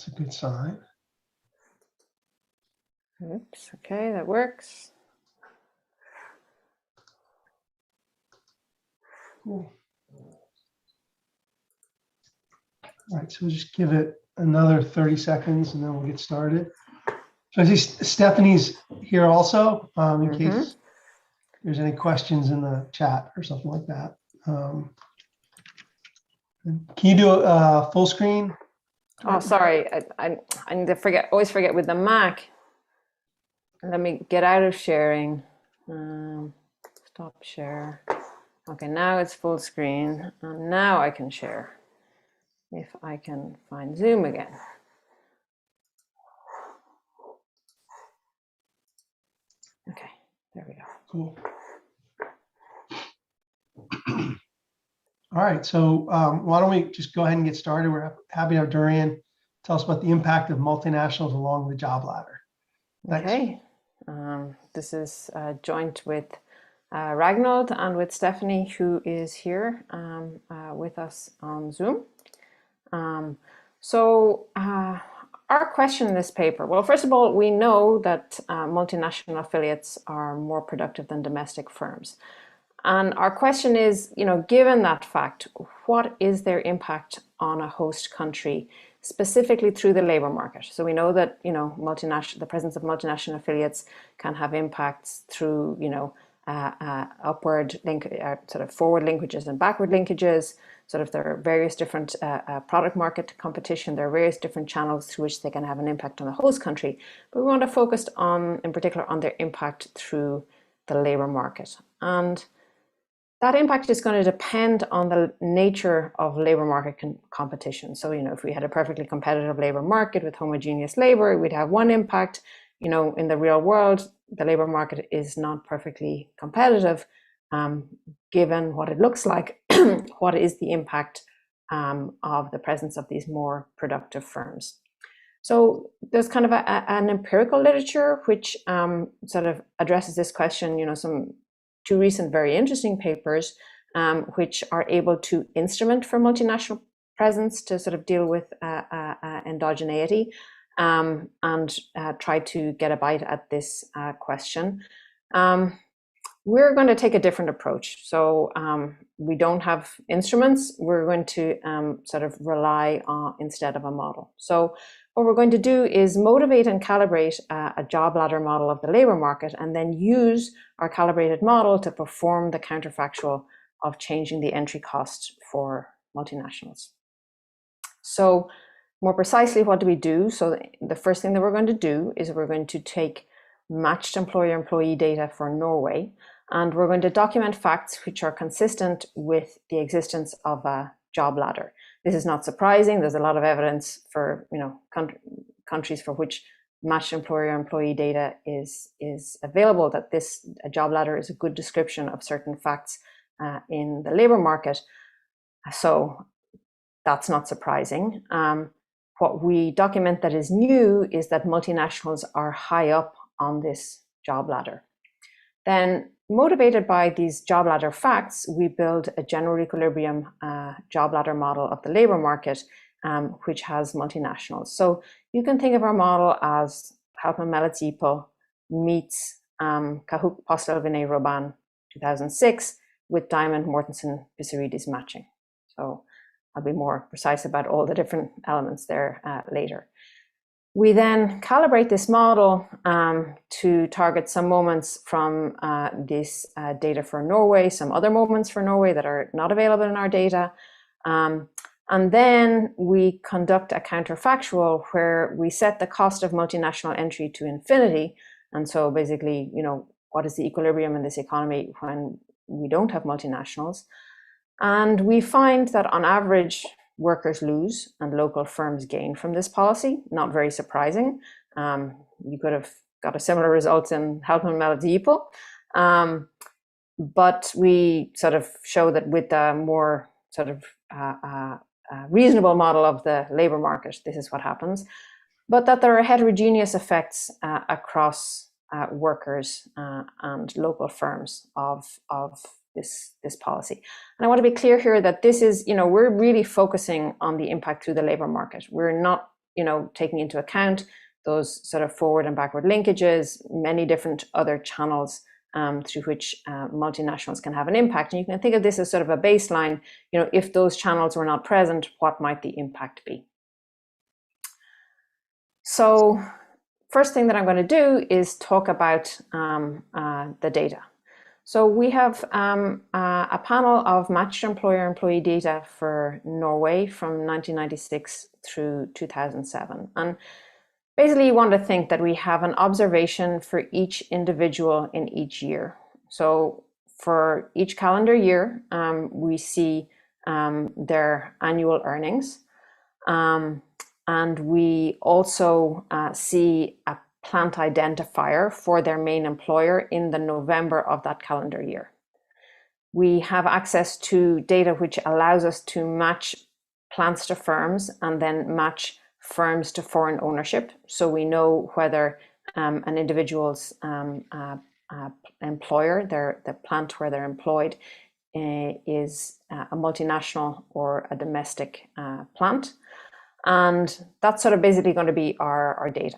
That's a good sign. Oops, okay, that works. Cool. All right, so we'll just give it another 30 seconds and then we'll get started. So I see Stephanie's here also, in case there's any questions in the chat or something like that. Can you do a full screen? Oh, sorry, I need to always forget with the Mac. Let me get out of sharing. Stop share. Okay, now it's full screen, and now I can share. If I can find Zoom again. Okay, there we go. Cool. All right, so why don't we just go ahead and get started? We're happy to have Doireann tell us about the impact of multinationals along the job ladder. Thanks. Okay, this is joint with Ragnald and with Stephanie, who is here with us on Zoom. Our question in this paper, well, first of all, we know that multinational affiliates are more productive than domestic firms. And our question is, given that fact, what is their impact on a host country, specifically through the labor market? So we know that, the presence of multinational affiliates can have impacts through, upward sort of forward linkages and backward linkages. Sort of there are various different product market competition. There are various different channels through which they can have an impact on the host country. But we want to focus in particular on their impact through the labor market. And that impact is going to depend on the nature of labor market competition. So, if we had a perfectly competitive labor market with homogeneous labor, we'd have one impact. In the real world, the labor market is not perfectly competitive. Given what it looks like, what is the impact of the presence of these more productive firms? So there's kind of an empirical literature which sort of addresses this question. Two recent very interesting papers which are able to instrument for multinational presence to sort of deal with endogeneity and try to get a bite at this question. We're going to take a different approach. So we don't have instruments. We're going to sort of rely on instead of a model. So what we're going to do is motivate and calibrate a job ladder model of the labor market, and then use our calibrated model to perform the counterfactual of changing the entry cost for multinationals. So more precisely, what do we do? So the first thing that we're going to do is we're going to take matched employer-employee data for Norway, and we're going to document facts which are consistent with the existence of a job ladder. This is not surprising. There's a lot of evidence for countries for which matched employer-employee data is available, that a job ladder is a good description of certain facts in the labor market. So that's not surprising. What we document that is new is that multinationals are high up on this job ladder. Then, motivated by these job ladder facts, we build a general equilibrium job ladder model of the labor market, which has multinationals. So you can think of our model as Halpman Melitz meets Kahoot Postel Vinay Roban 2006 with Diamond Mortensen Pissarides matching. So I'll be more precise about all the different elements there later. We then calibrate this model to target some moments from this data for Norway, some other moments for Norway that are not available in our data. And then we conduct a counterfactual where we set the cost of multinational entry to infinity. And so basically, what is the equilibrium in this economy when we don't have multinationals? And we find that on average, workers lose and local firms gain from this policy. Not very surprising. You could have got a similar result in Halpman Melitz. But we sort of show that with a more sort of reasonable model of the labor market, this is what happens. But that there are heterogeneous effects across workers and local firms of this policy. And I want to be clear here that this is, we're really focusing on the impact through the labor market. We're not taking into account those sort of forward and backward linkages, many different other channels through which multinationals can have an impact. And you can think of this as sort of a baseline. If those channels were not present, what might the impact be? So first thing that I'm going to do is talk about the data. So we have a panel of matched employer-employee data for Norway from 1996 through 2007. And basically, you want to think that we have an observation for each individual in each year. So for each calendar year, we see their annual earnings. And we also see a plant identifier for their main employer in the November of that calendar year. We have access to data which allows us to match plants to firms and then match firms to foreign ownership. So we know whether an individual's employer, the plant where they're employed, is a multinational or a domestic plant. And that's sort of basically going to be our data.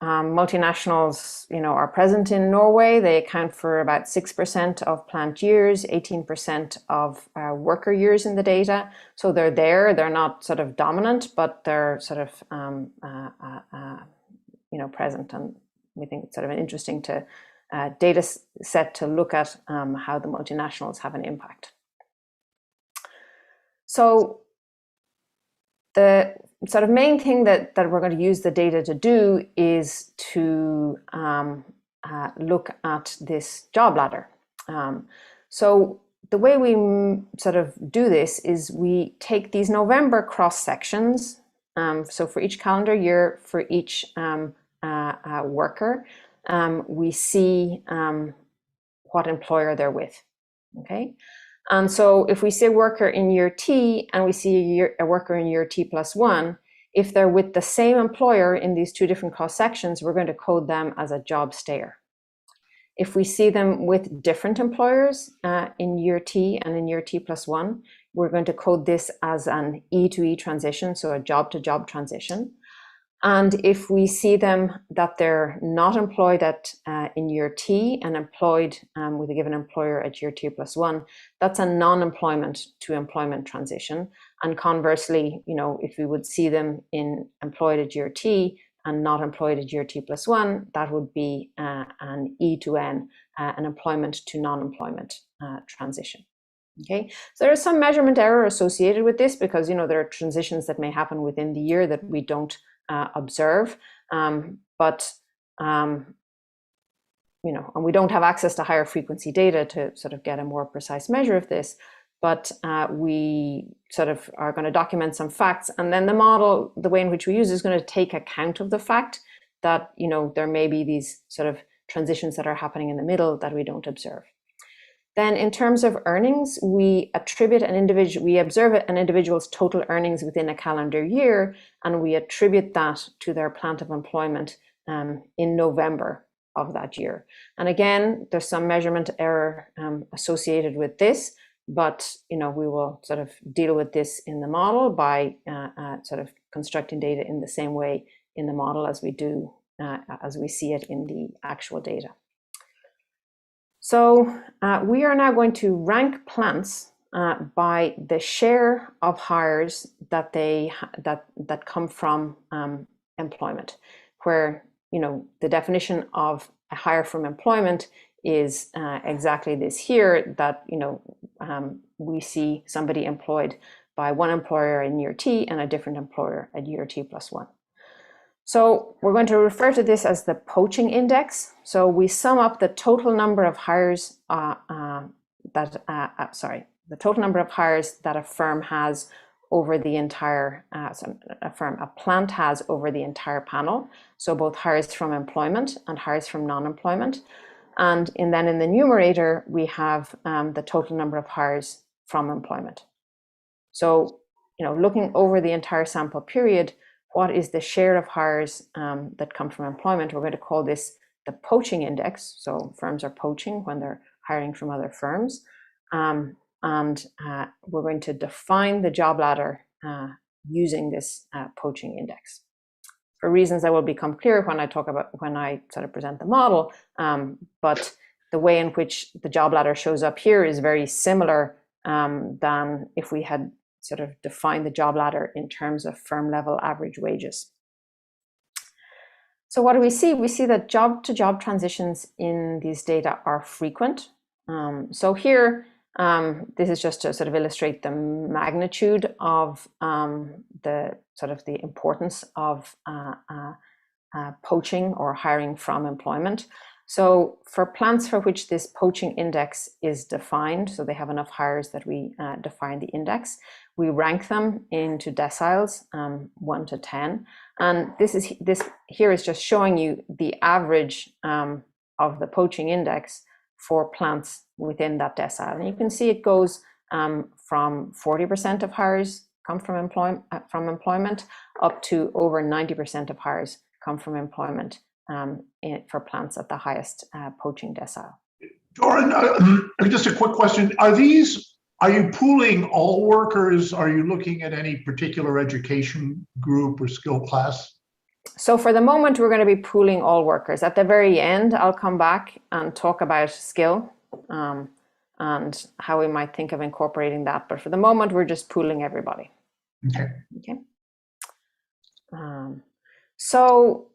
Multinationals, are present in Norway. They account for about 6% of plant years, 18% of worker years in the data. So they're there. They're not sort of dominant, but they're sort of present. And we think it's sort of an interesting data set to look at how the multinationals have an impact. So the sort of main thing that we're going to use the data to do is to look at this job ladder. So the way we sort of do this is we take these November cross sections. So for each calendar year, for each worker, we see what employer they're with. Okay. And so if we say worker in year T and we see a worker in year T plus 1, if they're with the same employer in these two different cross sections, we're going to code them as a job stayer. If we see them with different employers in year T and in year T plus 1, we're going to code this as an E to E transition, so a job to job transition. And if we see them that they're not employed in year T and employed with a given employer at year T plus 1, that's a non-employment to employment transition. And conversely, if we would see them employed at year T and not employed at year T plus 1, that would be an E to N, an employment to non-employment transition. Okay, so there is some measurement error associated with this because there are transitions that may happen within the year that we don't observe, and we don't have access to higher frequency data to sort of get a more precise measure of this, but we sort of are going to document some facts, and then the model, the way in which we use, is going to take account of the fact that there may be these sort of transitions that are happening in the middle that we don't observe. Then in terms of earnings, we observe an individual's total earnings within a calendar year, and we attribute that to their plant of employment in November of that year. And again, there's some measurement error associated with this, but we will sort of deal with this in the model by sort of constructing data in the same way in the model as we do as we see it in the actual data. So we are now going to rank plants by the share of hires that that come from employment, where the definition of a hire from employment is exactly this here, that we see somebody employed by one employer in year T and a different employer at year T plus 1. So we're going to refer to this as the Poaching Index. So we sum up the total number of hires the total number of hires that a firm has over the entire, a plant has over the entire panel. So both hires from employment and hires from non-employment. And then in the numerator, we have the total number of hires from employment. So, looking over the entire sample period, what is the share of hires that come from employment? We're going to call this the Poaching Index. So firms are poaching when they're hiring from other firms. And we're going to define the job ladder using this poaching index. For reasons that will become clear when I sort of present the model, but the way in which the job ladder shows up here is very similar than if we had sort of defined the job ladder in terms of firm level average wages. So what do we see? We see that job to job transitions in these data are frequent. So here, this is just to sort of illustrate the magnitude of the importance of poaching or hiring from employment. So for plants for which this poaching index is defined, so they have enough hires that we define the index, we rank them into deciles, 1 to 10. And this here is just showing you the average of the poaching index for plants within that decile. And you can see it goes from 40% of hires come from employment up to over 90% of hires come from employment for plants at the highest poaching decile. Doireann, just a quick question. Are you pooling all workers? Are you looking at any particular education group or skill class? So for the moment, we're going to be pooling all workers. At the very end, I'll come back and talk about skill and how we might think of incorporating that. But for the moment, we're just pooling everybody. Okay. So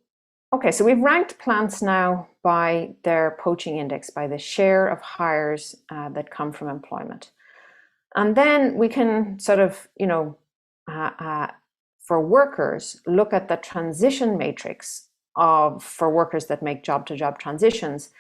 we've ranked plants now by their poaching index, by the share of hires that come from employment. And then we can sort of, for workers, look at the transition matrix for workers that make job-to-job transitions.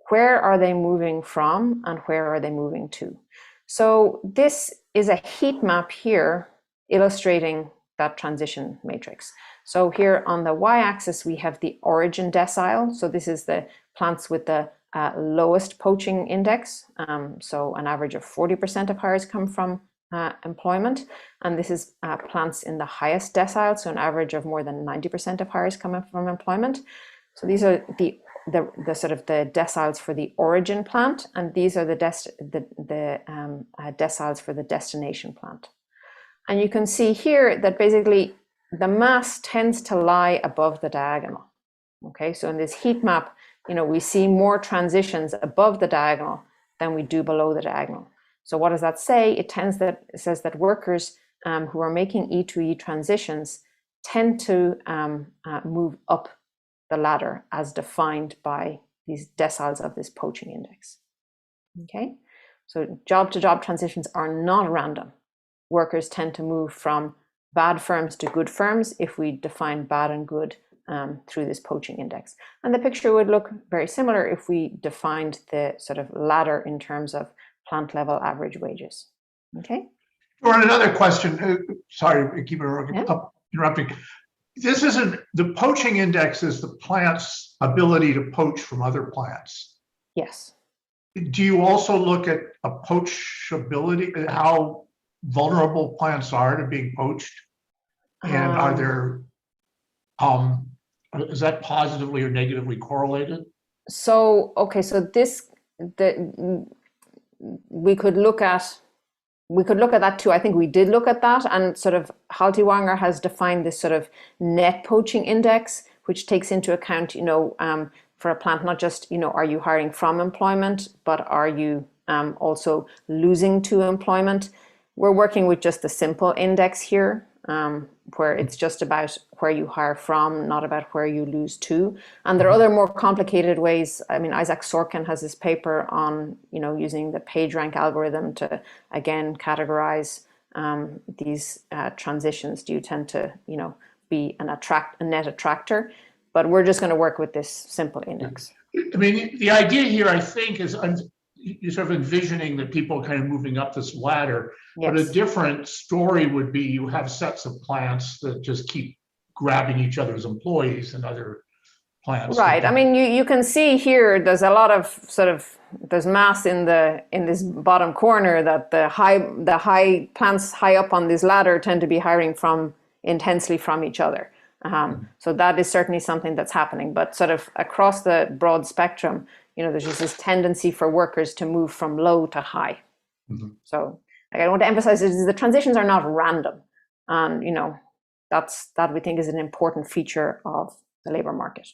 Where are they moving from and where are they moving to? So this is a heat map here illustrating that transition matrix. So here on the y-axis, we have the origin decile. So this is the plants with the lowest poaching index. So an average of 40% of hires come from employment. And this is plants in the highest decile. So an average of more than 90% of hires coming from employment. So these are the sort of the deciles for the origin plant. And these are the deciles for the destination plant. And you can see here that basically the mass tends to lie above the diagonal. Okay, so in this heat map, we see more transitions above the diagonal than we do below the diagonal. So what does that say? It says that workers who are making E2E transitions tend to move up the ladder as defined by these deciles of this poaching index. Okay, so job-to-job transitions are not random. Workers tend to move from bad firms to good firms if we define bad and good through this poaching index. And the picture would look very similar if we defined the sort of ladder in terms of plant level average wages. Okay. Doireann, another question. Sorry, keep interrupting. This isn't, the poaching index is the plant's ability to poach from other plants. Yes. Do you also look at a poachability, how vulnerable plants are to being poached? And are there, is that positively or negatively correlated? So, we could look at that too. I think we did look at that, and sort of Haltiwanger has defined this sort of net poaching index, which takes into account, for a plant, not just, are you hiring from employment, but are you also losing to employment? We're working with just the simple index here, where it's just about where you hire from, not about where you lose to. And there are other more complicated ways. I mean, Isaac Sorkin has this paper on, using the PageRank algorithm to, again, categorize these transitions. Do you tend to, be a net attractor? But we're just going to work with this simple index. I mean, the idea here, I think, is you're sort of envisioning that people are kind of moving up this ladder. Yes. But a different story would be you have sets of plants that just keep grabbing each other's employees and other plants. Right. I mean, you can see here, there's a lot of there's mass in this bottom corner that the high plants high up on this ladder tend to be hiring intensely from each other. So that is certainly something that's happening. But sort of across the broad spectrum, there's just this tendency for workers to move from low to high. Mm-hmm. So I want to emphasize is the transitions are not random. And, that we think is an important feature of the labor market.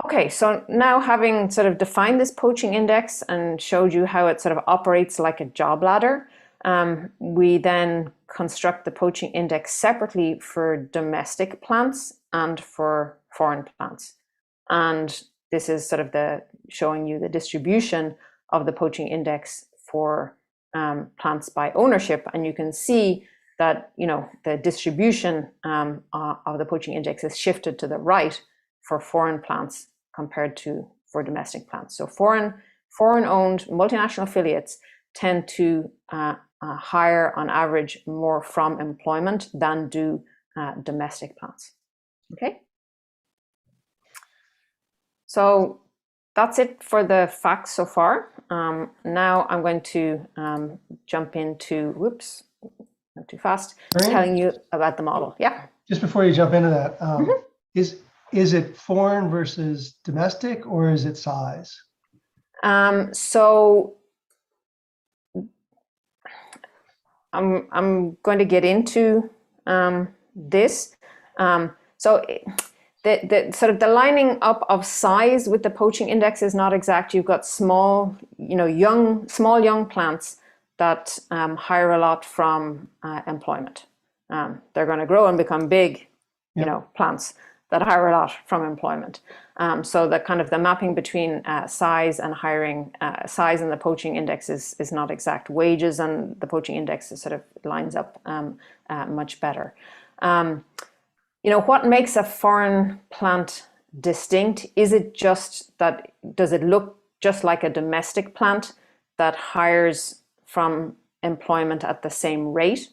Okay, so now having sort of defined this poaching index and showed you how it sort of operates like a job ladder, we then construct the poaching index separately for domestic plants and for foreign plants. And this is sort of showing you the distribution of the poaching index for plants by ownership. And you can see that, the distribution of the poaching index is shifted to the right for foreign plants compared to for domestic plants. So foreign-owned multinational affiliates tend to hire on average more from employment than do domestic plants. Okay. So that's it for the facts so far. Now I'm going to jump into, whoops, not too fast, telling you about the model. Yeah. Just before you jump into that, is it foreign versus domestic, or is it size? So I'm going to get into this. So the sort of the lining up of size with the poaching index is not exact. You've got small young plants that hire a lot from employment. They're going to grow and become big, plants that hire a lot from employment. So the kind of the mapping between size and hiring, size and the poaching index is not exact. Wages and the poaching index sort of lines up much better. What makes a foreign plant distinct? Is it just that, does it look just like a domestic plant that hires from employment at the same rate?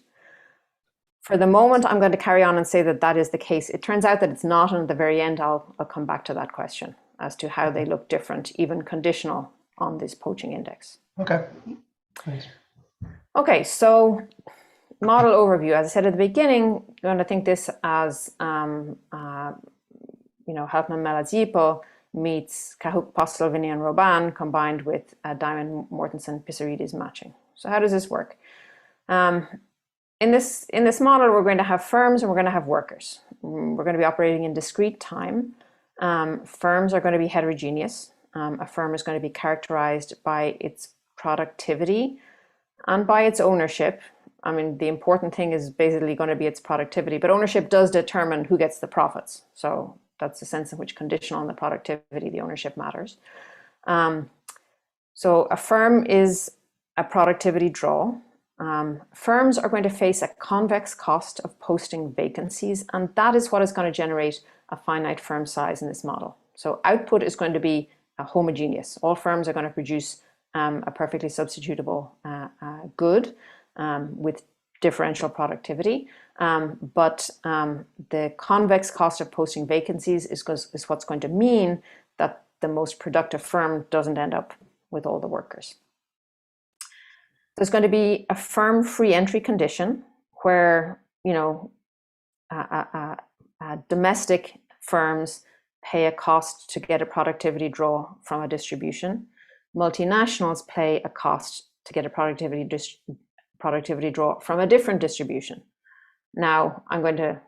For the moment, I'm going to carry on and say that is the case. It turns out that it's not, and at the very end, I'll come back to that question as to how they look different, even conditional on this poaching index. Okay. Thanks. Okay, so model overview. As I said at the beginning, you're going to think this as, Helpman Melazipo meets Kahuk Postelvini and Roban combined with Diamond Mortensen Pissarides matching. So how does this work? In this model, we're going to have firms and we're going to have workers. We're going to be operating in discrete time. Firms are going to be heterogeneous. A firm is going to be characterized by its productivity and by its ownership. I mean, the important thing is basically going to be its productivity, but ownership does determine who gets the profits. So that's the sense in which, conditional on the productivity, the ownership matters. So a firm is a productivity draw. Firms are going to face a convex cost of posting vacancies, and that is what is going to generate a finite firm size in this model. So output is going to be homogeneous. All firms are going to produce a perfectly substitutable good with differential productivity, but the convex cost of posting vacancies is what's going to mean that the most productive firm doesn't end up with all the workers. There's going to be a firm free entry condition where, domestic firms pay a cost to get a productivity draw from a distribution. Multinationals pay a cost to get a productivity draw from a different distribution. Now, I'm going to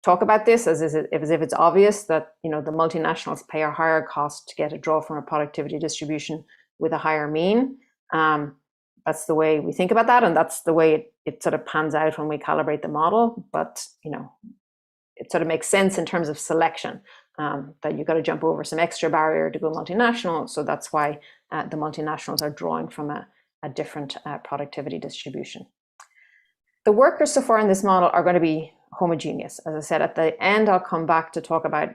talk about this as if it's obvious that, the multinationals pay a higher cost to get a draw from a productivity distribution with a higher mean. That's the way we think about that, and that's the way it sort of pans out when we calibrate the model. But it sort of makes sense in terms of selection, that you've got to jump over some extra barrier to go multinational. So that's why the multinationals are drawing from a different productivity distribution. The workers so far in this model are going to be homogeneous. As I said, at the end, I'll come back to talk about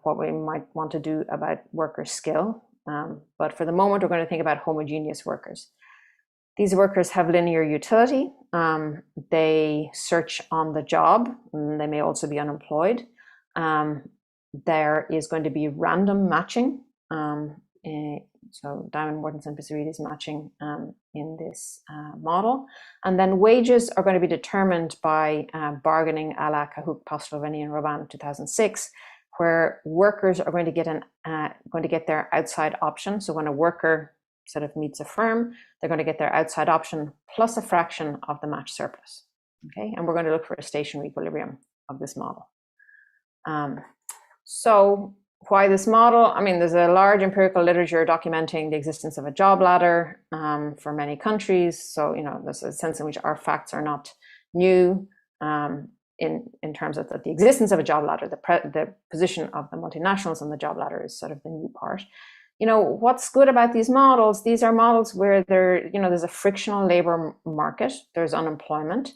what we might want to do about worker skill. But for the moment, we're going to think about homogeneous workers. These workers have linear utility. They search on the job, and they may also be unemployed. There is going to be random matching. So Diamond Mortensen Pissarides matching in this model. And then wages are going to be determined by bargaining a la Kahuk, Postelvini, and Roban 2006, where workers are going to get their outside option. So when a worker sort of meets a firm, they're going to get their outside option plus a fraction of the match surplus. Okay, and we're going to look for a stationary equilibrium of this model. So why this model? I mean, there's a large empirical literature documenting the existence of a job ladder for many countries. So, there's a sense in which our facts are not new in terms of the existence of a job ladder. The position of the multinationals on the job ladder is sort of the new part. What's good about these models? These are models where there's a frictional labor market. There's unemployment.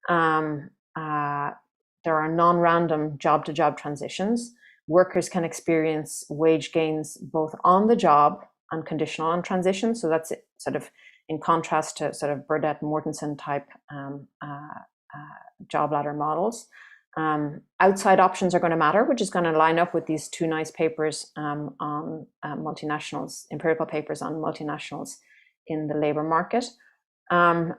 There are non-random job-to-job transitions. Workers can experience wage gains both on the job and conditional on transition. So that's sort of in contrast to sort of Burdett-Mortensen type job ladder models. Outside options are going to matter, which is going to line up with these two nice papers on multinationals, empirical papers on multinationals in the labor market. And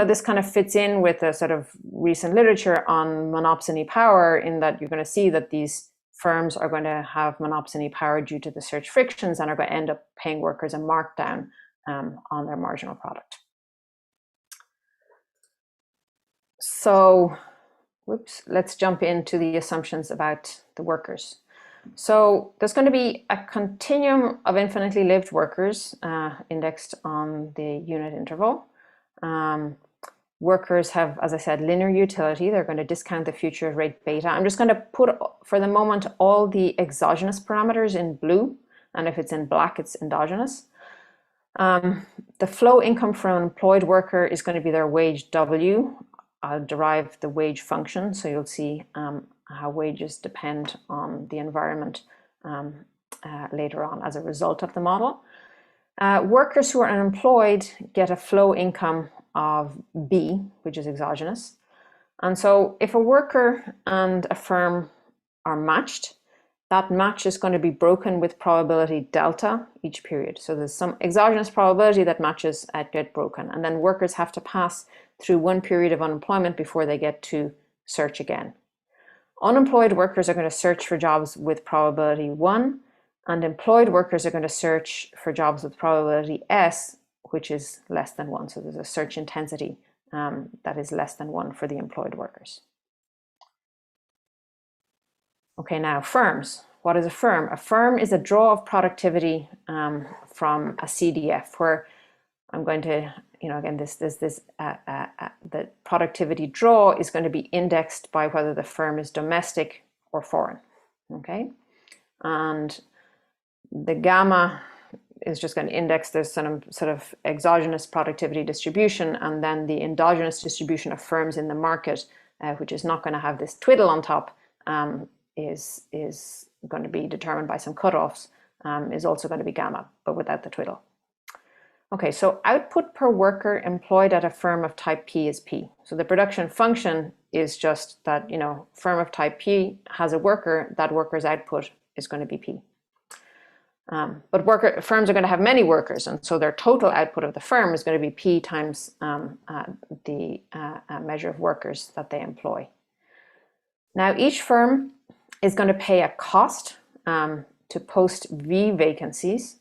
this kind of fits in with the sort of recent literature on monopsony power, in that you're going to see that these firms are going to have monopsony power due to the search frictions and are going to end up paying workers a markdown on their marginal product. So, let's jump into the assumptions about the workers. So there's going to be a continuum of infinitely lived workers indexed on the unit interval. Workers have, as I said, linear utility. They're going to discount the future rate beta. I'm just going to put, for the moment, all the exogenous parameters in blue, and if it's in black, it's endogenous. The flow income for an employed worker is going to be their wage W. I'll derive the wage function, so you'll see how wages depend on the environment later on as a result of the model. Workers who are unemployed get a flow income of B, which is exogenous. And so if a worker and a firm are matched, that match is going to be broken with probability delta each period. So there's some exogenous probability that matches get broken. And then workers have to pass through one period of unemployment before they get to search again. Unemployed workers are going to search for jobs with probability 1, and employed workers are going to search for jobs with probability S, which is less than 1. So there's a search intensity that is less than 1 for the employed workers. Okay, now firms. What is a firm? A firm is a draw of productivity from a CDF, where I'm going to, again, the productivity draw is going to be indexed by whether the firm is domestic or foreign. Okay, and the gamma is just going to index this sort of exogenous productivity distribution, and then the endogenous distribution of firms in the market, which is not going to have this twiddle on top, is going to be determined by some cutoffs, is also going to be gamma, but without the twiddle. Okay, so output per worker employed at a firm of type P is P. So the production function is just that, firm of type P has a worker, that worker's output is going to be P. But firms are going to have many workers, and so their total output of the firm is going to be P times the measure of workers that they employ. Now, each firm is going to pay a cost to post V vacancies,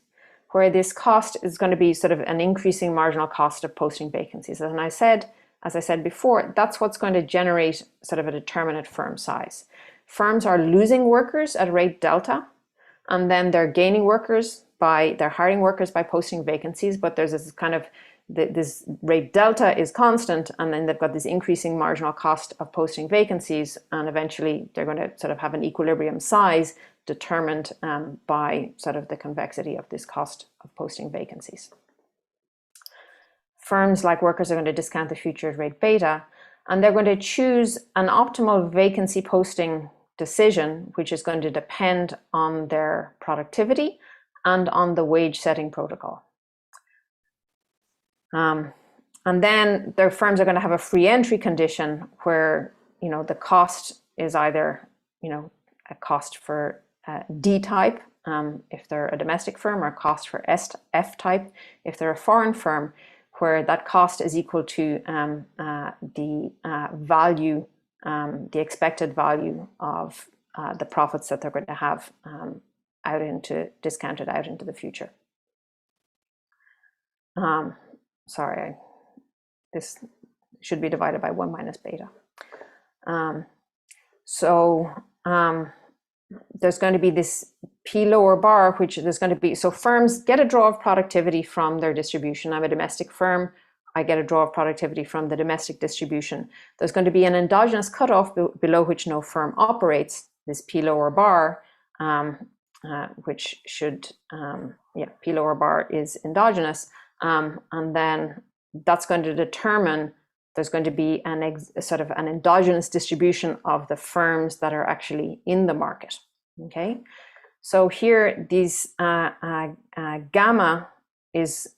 where this cost is going to be sort of an increasing marginal cost of posting vacancies. And as I said before, that's what's going to generate sort of a determinate firm size. Firms are losing workers at rate delta, and then they're gaining workers they're hiring workers by posting vacancies, but there's this kind of, this rate delta is constant, and then they've got this increasing marginal cost of posting vacancies, and eventually they're going to sort of have an equilibrium size determined by sort of the convexity of this cost of posting vacancies. Firms, like workers, are going to discount the future rate beta, and they're going to choose an optimal vacancy posting decision, which is going to depend on their productivity and on the wage setting protocol. And then their firms are going to have a free entry condition where, the cost is either, a cost for D type if they're a domestic firm, or a cost for F type if they're a foreign firm, where that cost is equal to the value, the expected value of the profits that they're going to have discounted out into the future. sorry, this should be divided by 1 minus beta. There's going to be this P lower bar, which there's going to be, so firms get a draw of productivity from their distribution. I'm a domestic firm, I get a draw of productivity from the domestic distribution. There's going to be an endogenous cutoff below which no firm operates, this P lower bar, which should, P lower bar is endogenous. And then that's going to determine there's going to be sort of an endogenous distribution of the firms that are actually in the market. Okay, so here these gamma is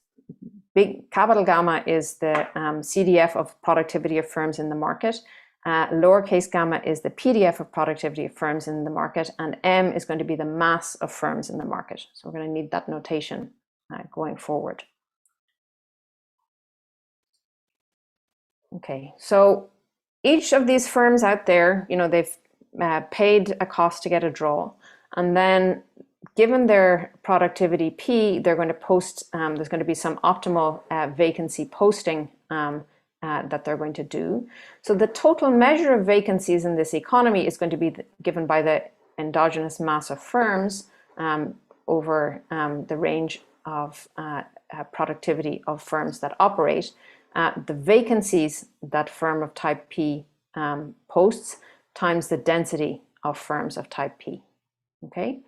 big, capital gamma is the CDF of productivity of firms in the market. Lowercase gamma is the PDF of productivity of firms in the market, and M is going to be the mass of firms in the market. So we're going to need that notation going forward. Okay, so each of these firms out there, they've paid a cost to get a draw, and then given their productivity P, they're going to post, there's going to be some optimal vacancy posting that they're going to do. So the total measure of vacancies in this economy is going to be given by the endogenous mass of firms over the range of productivity of firms that operate. The vacancies that firm of type P posts times the density of firms of type P. Okay,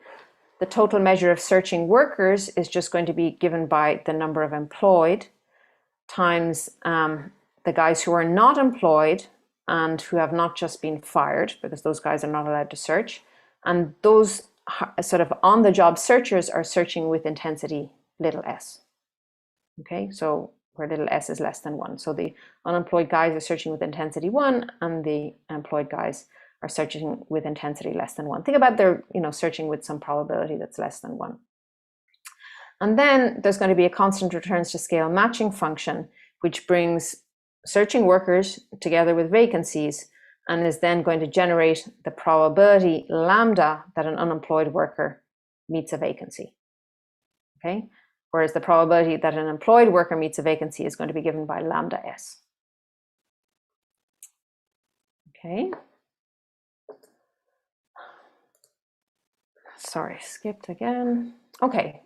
the total measure of searching workers is just going to be given by the number of employed times the guys who are not employed and who have not just been fired, because those guys are not allowed to search, and those sort of on-the-job searchers are searching with intensity little s. Okay, so where little s is less than 1. So the unemployed guys are searching with intensity 1, and the employed guys are searching with intensity less than 1. Think about they're searching with some probability that's less than 1. And then there's going to be a constant returns to scale matching function, which brings searching workers together with vacancies and is then going to generate the probability lambda that an unemployed worker meets a vacancy. Okay, whereas the probability that an employed worker meets a vacancy is going to be given by lambda s. Okay. Sorry, skipped again. Okay.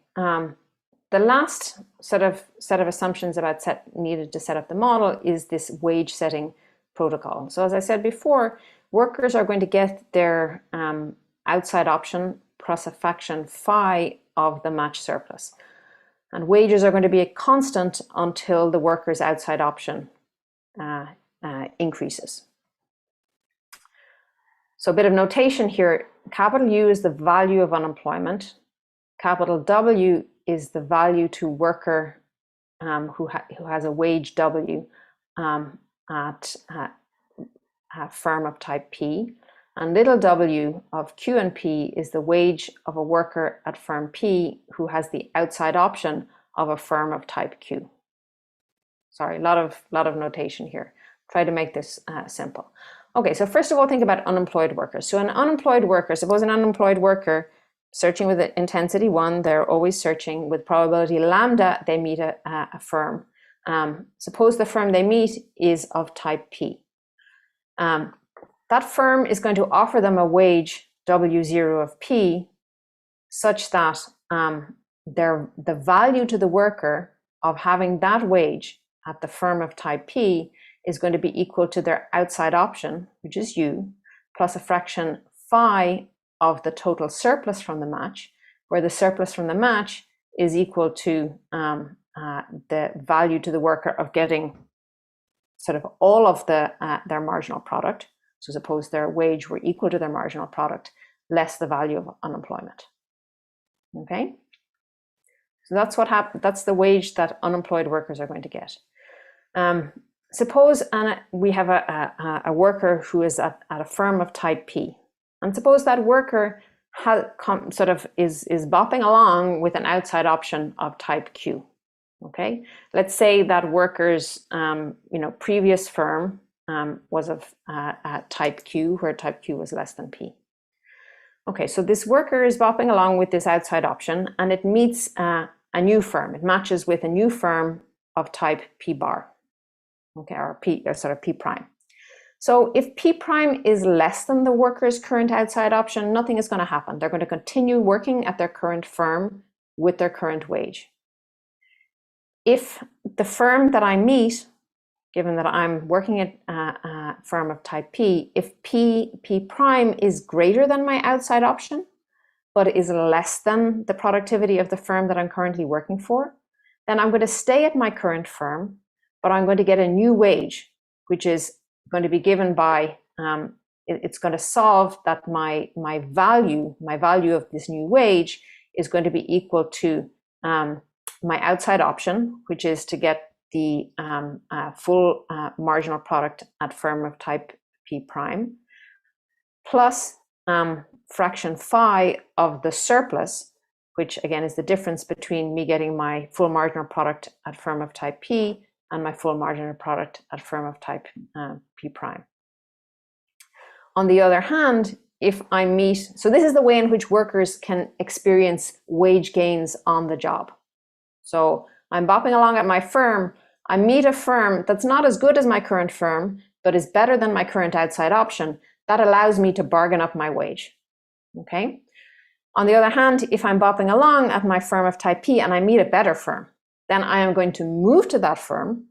The last set of assumptions about needed to set up the model is this wage setting protocol. So as I said before, workers are going to get their outside option plus a fraction phi of the match surplus. And wages are going to be a constant until the worker's outside option increases. So a bit of notation here, capital U is the value of unemployment, capital W is the value to worker who has a wage W at a firm of type P, and little w of Q and P is the wage of a worker at firm P who has the outside option of a firm of type Q. Sorry, a lot of notation here. Try to make this simple. Okay, so first of all, think about unemployed workers. So an unemployed worker, suppose an unemployed worker searching with intensity 1, they're always searching with probability lambda, they meet a firm. Suppose the firm they meet is of type P. That firm is going to offer them a wage W0 of P such that the value to the worker of having that wage at the firm of type P is going to be equal to their outside option, which is U, plus a fraction phi of the total surplus from the match, where the surplus from the match is equal to the value to the worker of getting sort of all of their marginal product. So suppose their wage were equal to their marginal product, less the value of unemployment. Okay, so that's what happens. That's the wage that unemployed workers are going to get. Suppose we have a worker who is at a firm of type P, and suppose that worker is bopping along with an outside option of type Q. Okay, let's say that worker's previous firm was of type Q, where type Q was less than P. Okay, so this worker is bopping along with this outside option, and it meets a new firm. It matches with a new firm of type P bar, okay, or sort of P prime. So if P prime is less than the worker's current outside option, nothing is going to happen. They're going to continue working at their current firm with their current wage. If the firm that I meet, given that I'm working at a firm of type P, if P prime is greater than my outside option, but is less than the productivity of the firm that I'm currently working for, then I'm going to stay at my current firm, but I'm going to get a new wage, which is going to be given by, it's going to solve that my value of this new wage is going to be equal to my outside option, which is to get the full marginal product at firm of type P prime, plus fraction phi of the surplus, which again is the difference between me getting my full marginal product at firm of type P and my full marginal product at firm of type P prime. On the other hand, if I meet, so this is the way in which workers can experience wage gains on the job. So I'm bopping along at my firm, I meet a firm that's not as good as my current firm, but is better than my current outside option. That allows me to bargain up my wage, okay? On the other hand, if I'm bopping along at my firm of type P and I meet a better firm, then I am going to move to that firm,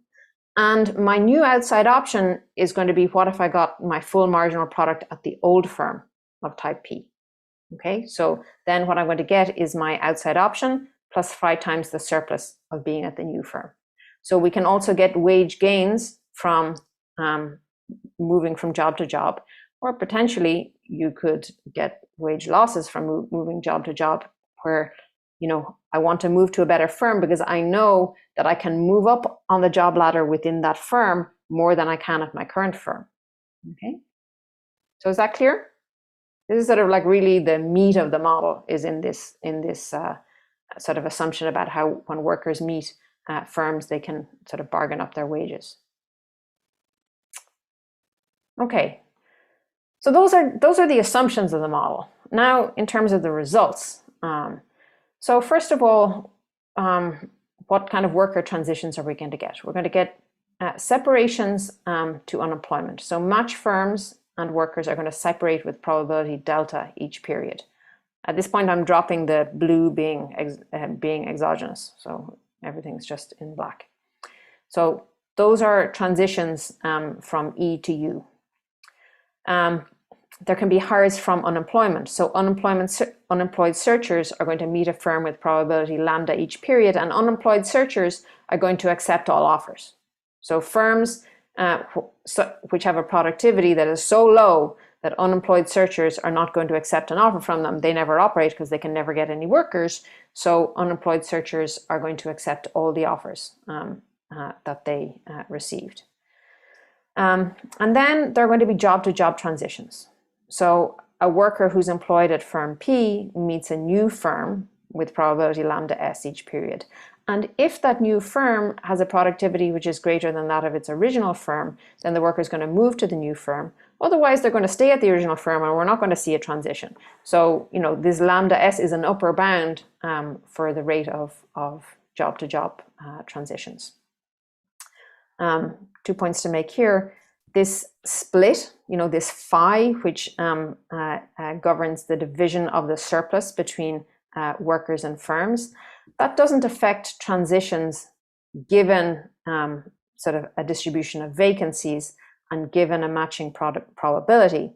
and my new outside option is going to be what if I got my full marginal product at the old firm of type P, okay? So then what I'm going to get is my outside option plus 5 times the surplus of being at the new firm. So we can also get wage gains from moving from job to job, or potentially you could get wage losses from moving job to job where, you know, I want to move to a better firm because I know that I can move up on the job ladder within that firm more than I can at my current firm. Okay, so is that clear? This is sort of like really the meat of the model is in this sort of assumption about how when workers meet firms, they can sort of bargain up their wages. Okay, so those are the assumptions of the model. Now, in terms of the results, so first of all, what kind of worker transitions are we going to get? We're going to get separations to unemployment. So match firms and workers are going to separate with probability delta each period. At this point, I'm dropping the blue being exogenous, so everything's just in black. So those are transitions from E to U. There can be hires from unemployment. So unemployed searchers are going to meet a firm with probability lambda each period, and unemployed searchers are going to accept all offers. So firms which have a productivity that is so low that unemployed searchers are not going to accept an offer from them, they never operate because they can never get any workers. So unemployed searchers are going to accept all the offers that they received. And then there are going to be job-to-job transitions. So a worker who's employed at firm P meets a new firm with probability lambda S each period. And if that new firm has a productivity which is greater than that of its original firm, then the worker is going to move to the new firm. Otherwise, they're going to stay at the original firm and we're not going to see a transition. So, you know, this lambda S is an upper bound for the rate of job-to-job transitions. 2 points to make here. This split, you know, this phi, which governs the division of the surplus between workers and firms, that doesn't affect transitions given sort of a distribution of vacancies and given a matching product probability.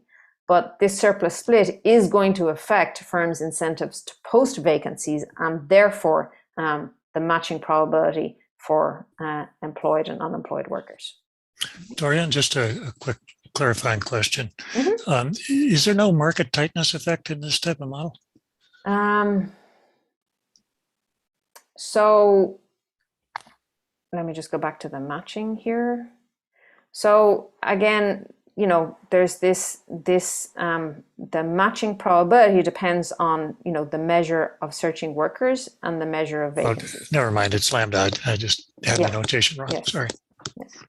But this surplus split is going to affect firms' incentives to post vacancies and therefore the matching probability for employed and unemployed workers. Doireann, just a quick clarifying question. Mm-hmm. Is there no market tightness effect in this type of model? So let me just go back to the matching here. So again, you know, there's the matching probability depends on, you know, the measure of searching workers and the measure of vacancies. Oh, never mind, it's lambda. I just had the notation wrong. Yes. Sorry. Yes.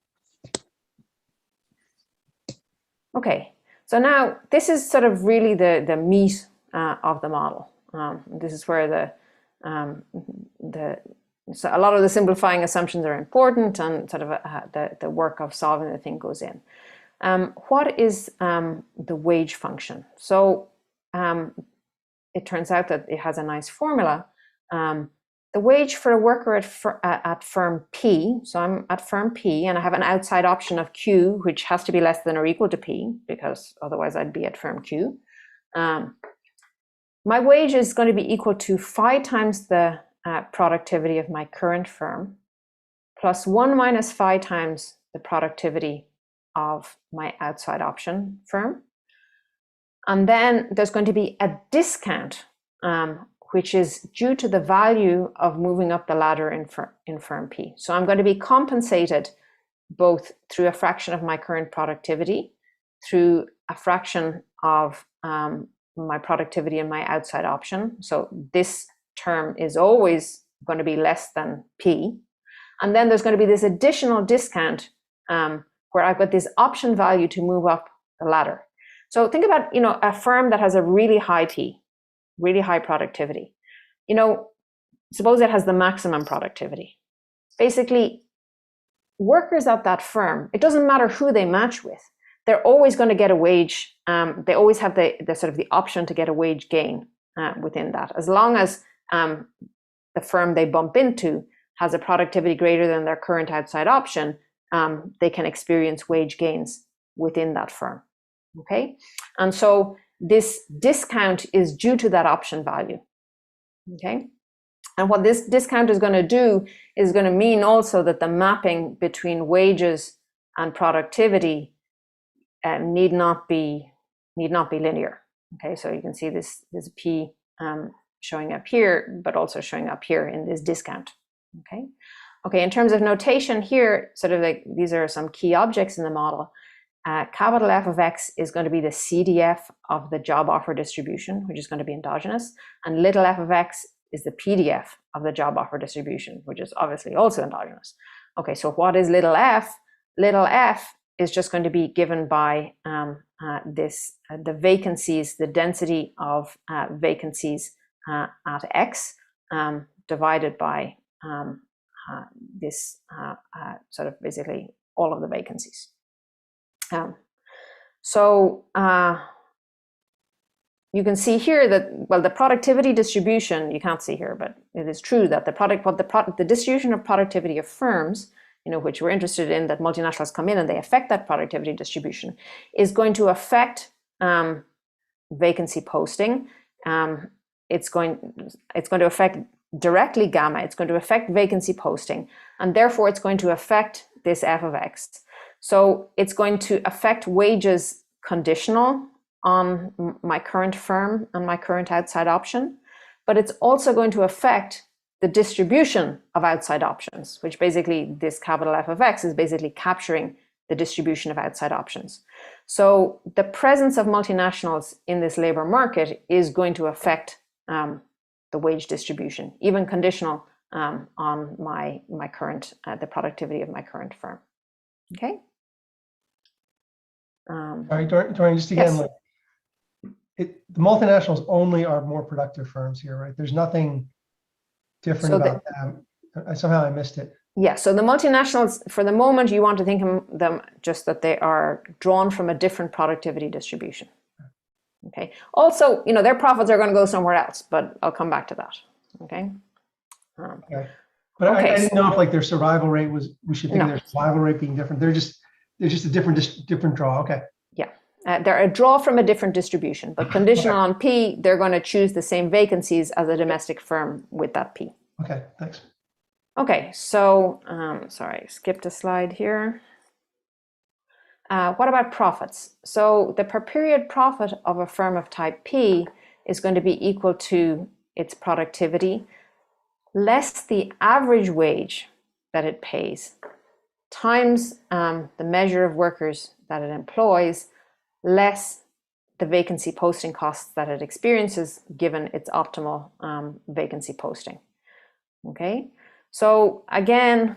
Okay, so now this is sort of really the meat of the model. This is where So a lot of the simplifying assumptions are important, and sort of the work of solving the thing goes in. What is the wage function? So it turns out that it has a nice formula. The wage for a worker at firm P, so I'm at firm P and I have an outside option of Q, which has to be less than or equal to P, because otherwise I'd be at firm Q. My wage is going to be equal to 5 times the productivity of my current firm, plus 1 minus 5 times the productivity of my outside option firm. And then there's going to be a discount, which is due to the value of moving up the ladder in firm P. So I'm going to be compensated both through a fraction of my current productivity, through a fraction of my productivity in my outside option. So this term is always going to be less than P. And then there's going to be this additional discount where I've got this option value to move up the ladder. So think about, a firm that has a really high P, really high productivity. Suppose it has the maximum productivity. Basically, workers at that firm, it doesn't matter who they match with, they're always going to get a wage. They always have the sort of the option to get a wage gain within that, as long as the firm they bump into has a productivity greater than their current outside option. They can experience wage gains within that firm. Okay, and so this discount is due to that option value. Okay, and what this discount is going to do is going to mean also that the mapping between wages and productivity need not be linear. Okay, so you can see this P showing up here, but also showing up here in this discount. Okay. In terms of notation here, sort of like these are some key objects in the model. Capital F of X is going to be the CDF of the job offer distribution, which is going to be endogenous, and little f of X is the PDF of the job offer distribution, which is obviously also endogenous. Okay, so what is little f? Little f is just going to be given by the vacancies, the density of vacancies at X divided by this sort of basically all of the vacancies. You can see here that, well, the productivity distribution, you can't see here, but it is true that the distribution of productivity of firms, which we're interested in, that multinationals come in and they affect that productivity distribution, is going to affect vacancy posting. It's going to affect directly gamma. It's going to affect vacancy posting, and therefore it's going to affect this f of X. So it's going to affect wages conditional on my current firm and my current outside option, but it's also going to affect the distribution of outside options, which basically this capital F of X is basically capturing the distribution of outside options. So the presence of multinationals in this labor market is going to affect the wage distribution, even conditional on my current, the productivity of my current firm. Okay. All right, Doireann, just again, yes. The multinationals only are more productive firms here, right? There's nothing different about them. Somehow I missed it. Yeah, so the multinationals, for the moment, you want to think of them just that they are drawn from a different productivity distribution. Okay. Also, their profits are going to go somewhere else, but I'll come back to that. Okay. Okay. But okay, I didn't know if their survival rate was. We should think of their survival rate being different. They're just a different draw. Okay. Yeah. They're a draw from a different distribution, but conditional on P, they're going to choose the same vacancies as a domestic firm with that P. Okay, thanks. Okay, so, sorry, skipped a slide here. What about profits? So the per period profit of a firm of type P is going to be equal to its productivity less the average wage that it pays times the measure of workers that it employs less the vacancy posting costs that it experiences given its optimal vacancy posting. Okay, so again,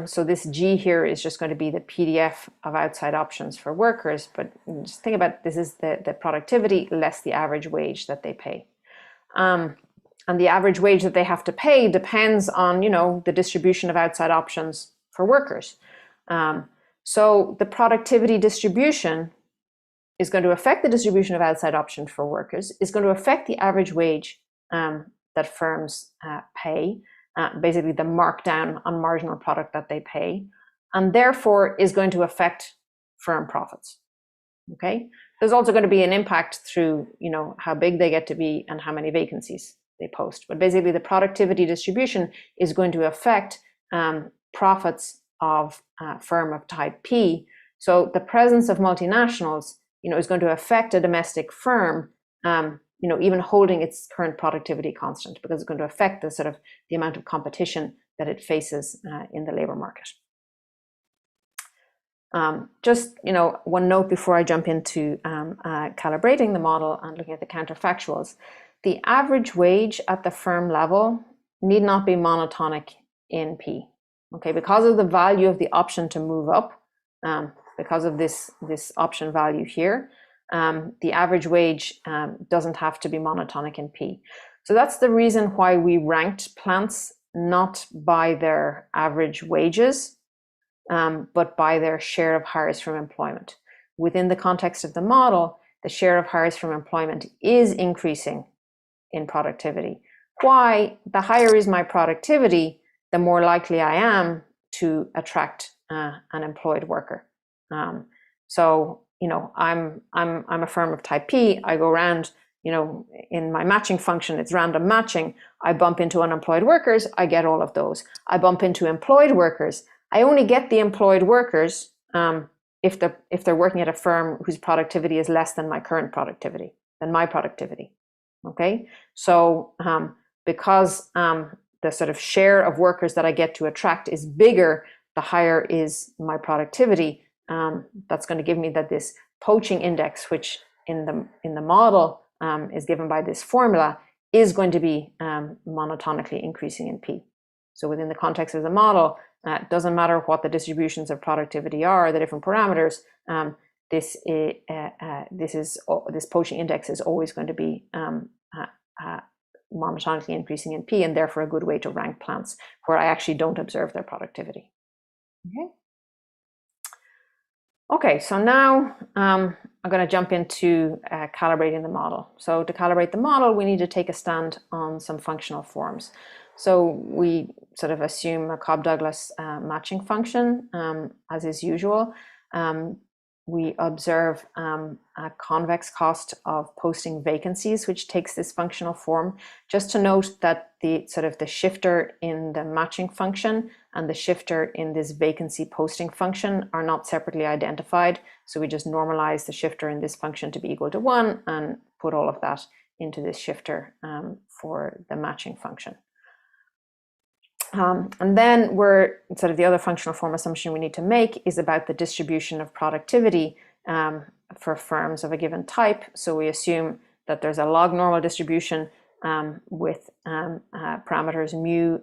so this G here is just going to be the PDF of outside options for workers, but just think about this is the productivity less the average wage that they pay. And the average wage that they have to pay depends on, the distribution of outside options for workers. So the productivity distribution is going to affect the distribution of outside options for workers, is going to affect the average wage that firms pay, basically the markdown on marginal product that they pay, and therefore is going to affect firm profits. Okay, there's also going to be an impact through, how big they get to be and how many vacancies they post. But basically, the productivity distribution is going to affect profits of firm of type P. So the presence of multinationals, is going to affect a domestic firm, even holding its current productivity constant, because it's going to affect the amount of competition that it faces in the labor market. Just one note before I jump into calibrating the model and looking at the counterfactuals. The average wage at the firm level need not be monotonic in P. Okay, because of the value of the option to move up, because of this option value here, the average wage doesn't have to be monotonic in P. So that's the reason why we ranked plants not by their average wages, but by their share of hires from employment. Within the context of the model, the share of hires from employment is increasing in productivity. Why? The higher is my productivity, the more likely I am to attract an employed worker. So I'm a firm of type P. I go around, in my matching function, it's random matching. I bump into unemployed workers, I get all of those. I bump into employed workers. I only get the employed workers if they're working at a firm whose productivity is less than my current productivity, than my productivity. Okay, so because the share of workers that I get to attract is bigger, the higher is my productivity. That's going to give me that this poaching index, which in the model is given by this formula, is going to be monotonically increasing in P. So within the context of the model, it doesn't matter what the distributions of productivity are, the different parameters. This poaching index is always going to be monotonically increasing in P, and therefore a good way to rank plants where I actually don't observe their productivity. Okay, so now I'm going to jump into calibrating the model. So to calibrate the model, we need to take a stand on some functional forms. So we assume a Cobb-Douglas matching function, as is usual. We observe a convex cost of posting vacancies, which takes this functional form. Just to note that the shifter in the matching function and the shifter in this vacancy posting function are not separately identified. So we just normalize the shifter in this function to be equal to 1 and put all of that into this shifter for the matching function. And then the other functional form assumption we need to make is about the distribution of productivity for firms of a given type. So we assume that there's a log normal distribution with parameters mu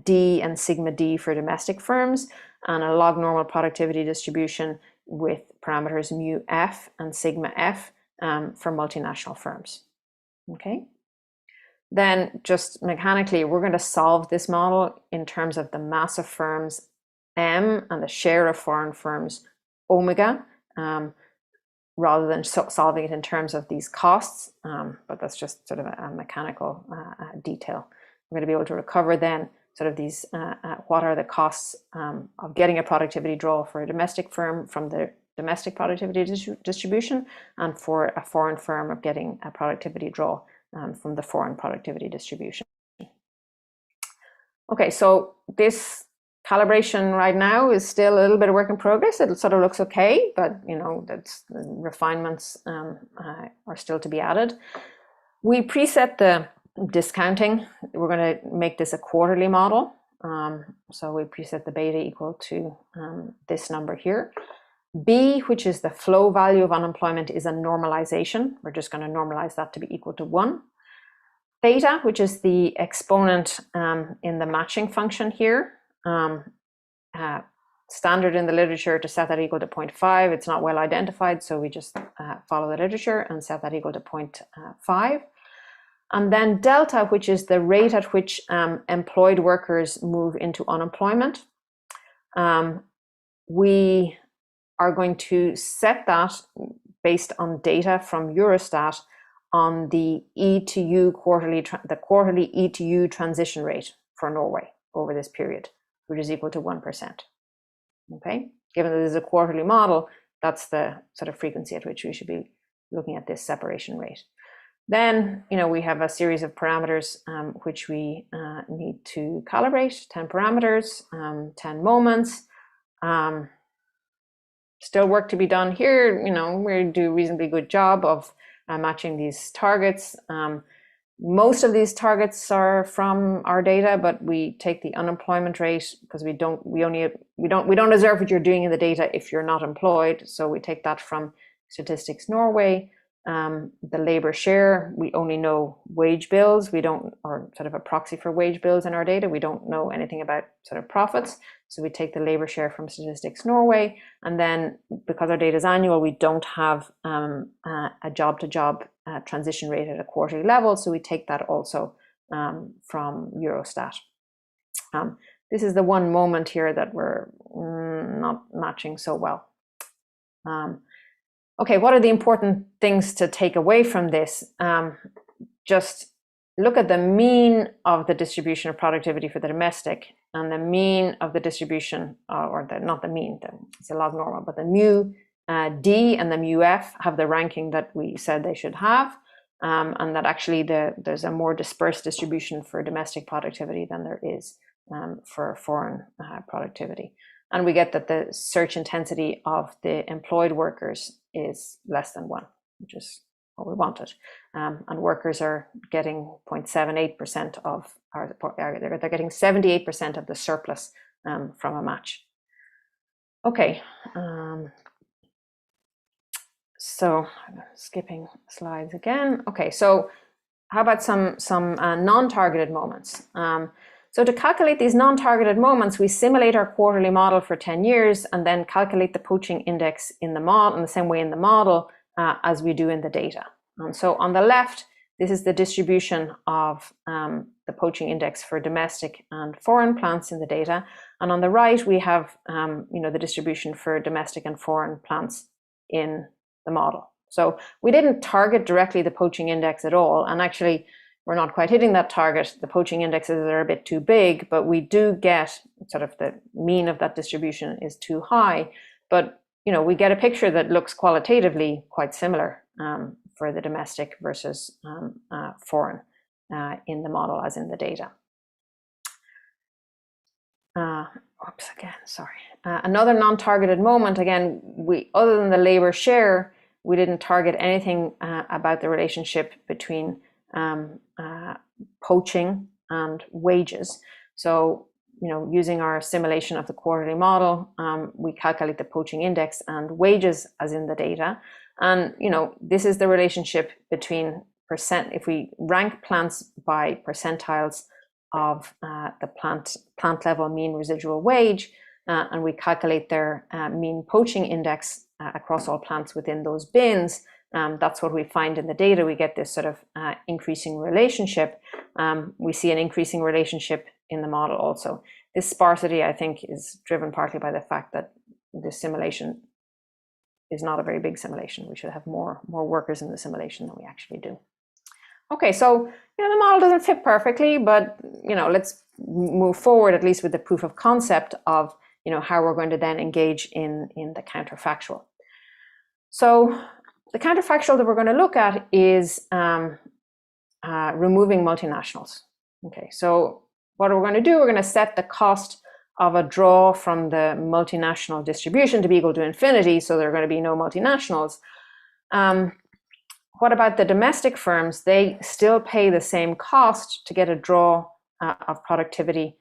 d and sigma d for domestic firms, and a log normal productivity distribution with parameters mu f and sigma f for multinational firms. Okay. Then just mechanically, we're going to solve this model in terms of the mass of firms M and the share of foreign firms omega, rather than solving it in terms of these costs, but that's just a mechanical detail. We're going to be able to recover then these, what are the costs of getting a productivity draw for a domestic firm from the domestic productivity distribution, and for a foreign firm of getting a productivity draw from the foreign productivity distribution. Okay, so this calibration right now is still a little bit of work in progress. It looks okay, but that's refinements are still to be added. We preset the discounting. We're going to make this a quarterly model. So we preset the beta equal to this number here. B, which is the flow value of unemployment, is a normalization. We're just going to normalize that to be equal to 1. Theta, which is the exponent in the matching function here. Standard in the literature to set that equal to 0.5. It's not well identified, so we just follow the literature and set that equal to 0.5. And then delta, which is the rate at which employed workers move into unemployment. We are going to set that based on data from Eurostat on the E to U quarterly E to U transition rate for Norway over this period, which is equal to 1%. Okay, given that this is a quarterly model, that's the sort of frequency at which we should be looking at this separation rate. Then, we have a series of parameters which we need to calibrate, 10 parameters, 10 moments. Still work to be done here. We do a reasonably good job of matching these targets. Most of these targets are from our data, but we take the unemployment rate because we don't observe what you're doing in the data if you're not employed. So we take that from Statistics Norway. The labor share, we only know wage bills. We don't, or sort of a proxy for wage bills in our data. We don't know anything about sort of profits. So we take the labor share from Statistics Norway. And then because our data is annual, we don't have a job-to-job transition rate at a quarterly level. So we take that also from Eurostat. This is the one moment here that we're not matching so well. Okay, what are the important things to take away from this? Just look at the mean of the distribution of productivity for the domestic and the mean of the distribution, not the mean, it's a log normal, but the mu D and the mu F have the ranking that we said they should have, and that actually there's a more dispersed distribution for domestic productivity than there is for foreign productivity. And we get that the search intensity of the employed workers is less than 1, which is what we wanted. And workers are getting 0.78% of, they're getting 78% of the surplus from a match. Okay, so skipping slides again. Okay, so how about some non-targeted moments? So to calculate these non-targeted moments, we simulate our quarterly model for 10 years and then calculate the poaching index in the model in the same way in the model as we do in the data. And so on the left, this is the distribution of the poaching index for domestic and foreign plants in the data. And on the right, we have the distribution for domestic and foreign plants in the model. So we didn't target directly the poaching index at all. And actually, we're not quite hitting that target. The poaching indexes are a bit too big, but we do get sort of the mean of that distribution is too high. But we get a picture that looks qualitatively quite similar for the domestic versus foreign in the model as in the data. Another non-targeted moment, again, other than the labor share, we didn't target anything about the relationship between poaching and wages. So, using our simulation of the quarterly model, we calculate the poaching index and wages as in the data. And, this is the relationship between if we rank plants by percentiles of the plant level mean residual wage, and we calculate their mean poaching index across all plants within those bins. That's what we find in the data. We get this sort of increasing relationship. We see an increasing relationship in the model also. This sparsity, I think, is driven partly by the fact that this simulation is not a very big simulation. We should have more workers in the simulation than we actually do. Okay, so the model doesn't fit perfectly, but let's move forward at least with the proof of concept of how we're going to then engage in the counterfactual. So the counterfactual that we're going to look at is removing multinationals. Okay, so what we're going to do, we're going to set the cost of a draw from the multinational distribution to be equal to infinity, so there are going to be no multinationals. What about the domestic firms? They still pay the same cost to get a draw of productivity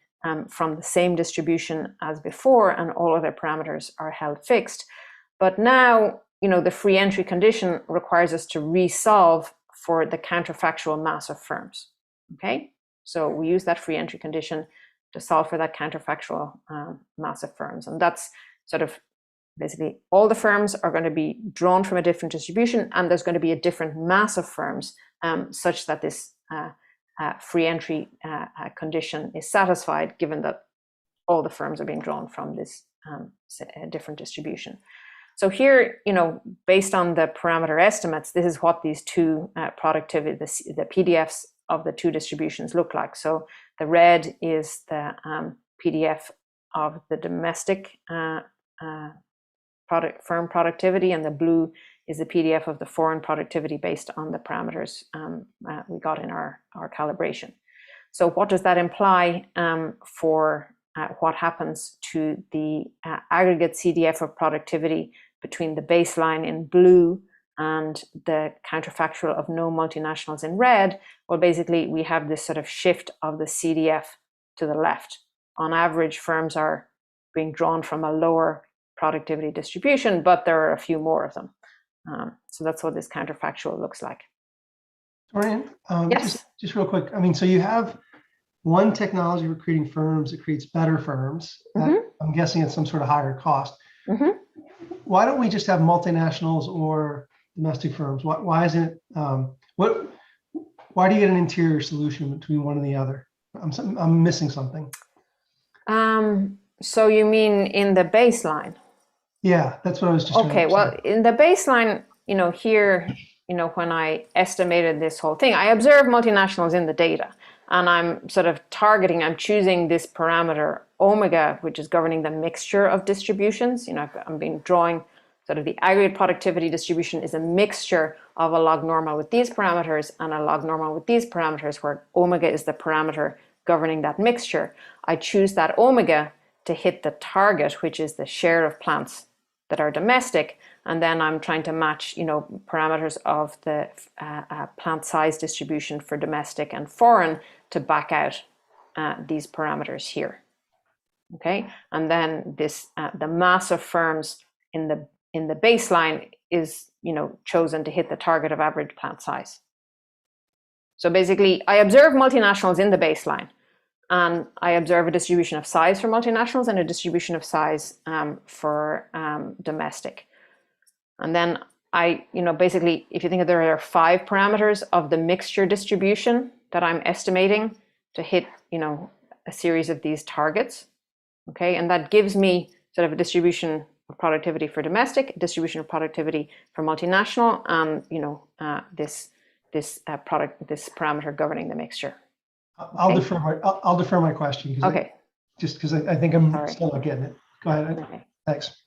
from the same distribution as before, and all of their parameters are held fixed. But now, the free entry condition requires us to resolve for the counterfactual mass of firms. Okay, so we use that free entry condition to solve for that counterfactual mass of firms, and that's sort of basically all the firms are going to be drawn from a different distribution, and there's going to be a different mass of firms such that this free entry condition is satisfied, given that all the firms are being drawn from this different distribution. So here, based on the parameter estimates, this is what these two productivity, the PDFs of the two distributions look like. So the red is the PDF of the domestic firm productivity, and the blue is the PDF of the foreign productivity based on the parameters we got in our calibration. So what does that imply for what happens to the aggregate CDF of productivity between the baseline in blue and the counterfactual of no multinationals in red? Well, basically, we have this sort of shift of the CDF to the left. On average, firms are being drawn from a lower productivity distribution, but there are a few more of them. So that's what this counterfactual looks like. Doireann, yes. just real quick. I mean, so you have one technology for creating firms that creates better firms. I'm guessing it's some sort of higher cost. Why don't we just have multinationals or domestic firms? Why isn't it? Why do you get an interior solution between one and the other? I'm missing something. So you mean in the baseline? Yeah, that's what I was just. Okay, well, in the baseline, here, when I estimated this whole thing, I observed multinationals in the data, and I'm sort of targeting, I'm choosing this parameter omega, which is governing the mixture of distributions. I'm being drawing sort of the aggregate productivity distribution is a mixture of a log normal with these parameters and a log normal with these parameters, where omega is the parameter governing that mixture. I choose that omega to hit the target, which is the share of plants that are domestic, and then I'm trying to match, parameters of the plant size distribution for domestic and foreign to back out these parameters here. Okay, and then this the mass of firms in the baseline is chosen to hit the target of average plant size. So basically, I observe multinationals in the baseline, and I observe a distribution of size for multinationals and a distribution of size for domestic. And then I, basically, if you think of there are 5 parameters of the mixture distribution that I'm estimating to hit, a series of these targets. Okay, and that gives me sort of a distribution of productivity for domestic, distribution of productivity for multinational, and this parameter governing the mixture. I'll defer my question. Okay. Just because I think I'm still not getting it. Go ahead. Okay. Thanks.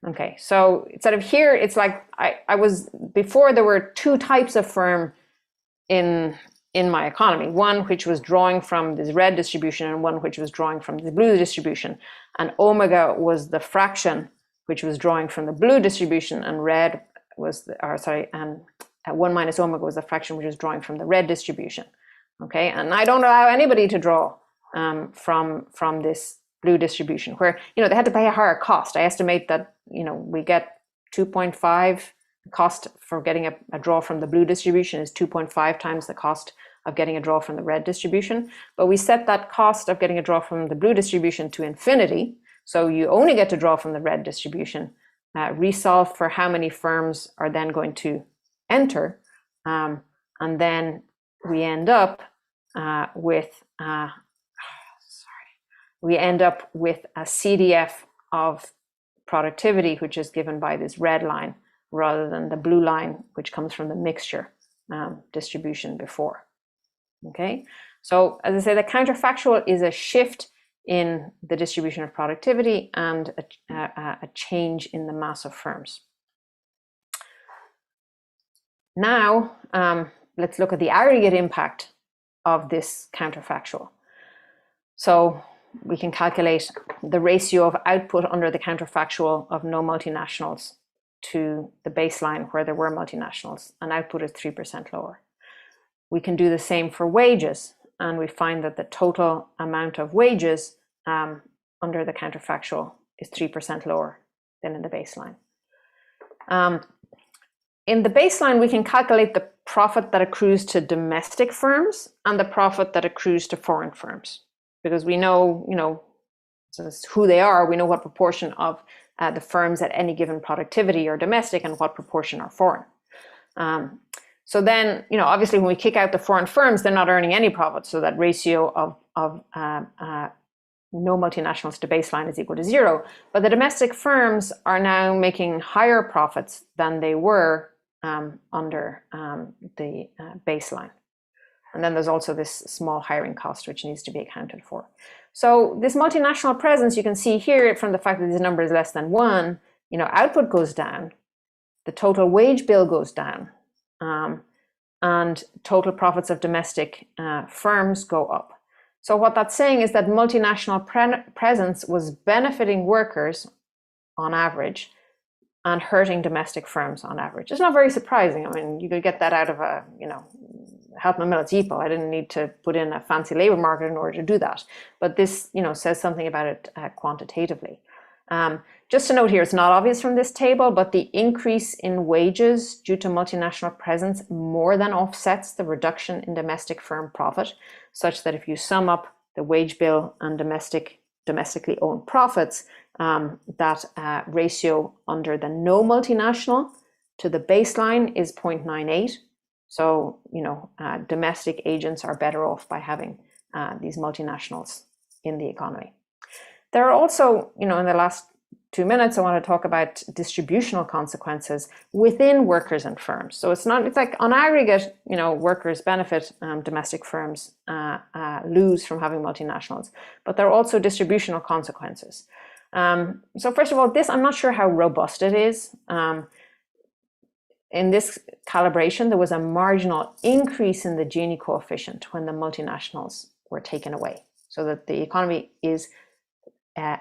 Okay, so sort of here, it's like I was, before there were 2 types of firm in my economy, one which was drawing from this red distribution and one which was drawing from the blue distribution. And omega was the fraction which was drawing from the blue distribution, and red was, and 1 minus omega was the fraction which was drawing from the red distribution. Okay, and I don't allow anybody to draw from this blue distribution, where they had to pay a higher cost. I estimate that we get 2.5. The cost for getting a draw from the blue distribution is 2.5 times the cost of getting a draw from the red distribution. But we set that cost of getting a draw from the blue distribution to infinity, so you only get to draw from the red distribution. Resolve for how many firms are then going to enter, and then we end up with a CDF of productivity, which is given by this red line rather than the blue line, which comes from the mixture distribution before. Okay, so as I say, the counterfactual is a shift in the distribution of productivity and a change in the mass of firms. Now, let's look at the aggregate impact of this counterfactual. So we can calculate the ratio of output under the counterfactual of no multinationals to the baseline where there were multinationals, and output is 3% lower. We can do the same for wages, and we find that the total amount of wages under the counterfactual is 3% lower than in the baseline. In the baseline, we can calculate the profit that accrues to domestic firms and the profit that accrues to foreign firms, because we know, so who they are. We know what proportion of the firms at any given productivity are domestic and what proportion are foreign. So then, obviously when we kick out the foreign firms, they're not earning any profit. So that ratio of no multinationals to baseline is equal to 0. But the domestic firms are now making higher profits than they were under the baseline. And then there's also this small hiring cost, which needs to be accounted for. So this multinational presence, you can see here from the fact that this number is less than 1, output goes down, the total wage bill goes down, and total profits of domestic firms go up. So what that's saying is that multinational presence was benefiting workers on average and hurting domestic firms on average. It's not very surprising. I mean, you could get that out of a, help my millets equal. I didn't need to put in a fancy labor market in order to do that. But this, says something about it quantitatively. Just to note here, it's not obvious from this table, but the increase in wages due to multinational presence more than offsets the reduction in domestic firm profit, such that if you sum up the wage bill and domestically owned profits, that ratio under the no multinational to the baseline is 0.98. So, domestic agents are better off by having these multinationals in the economy. There are also, in the last 2 minutes, I want to talk about distributional consequences within workers and firms. So it's like on aggregate, workers benefit, domestic firms lose from having multinationals, but there are also distributional consequences. So first of all, I'm not sure how robust it is. In this calibration, there was a marginal increase in the Gini coefficient when the multinationals were taken away, so that the economy is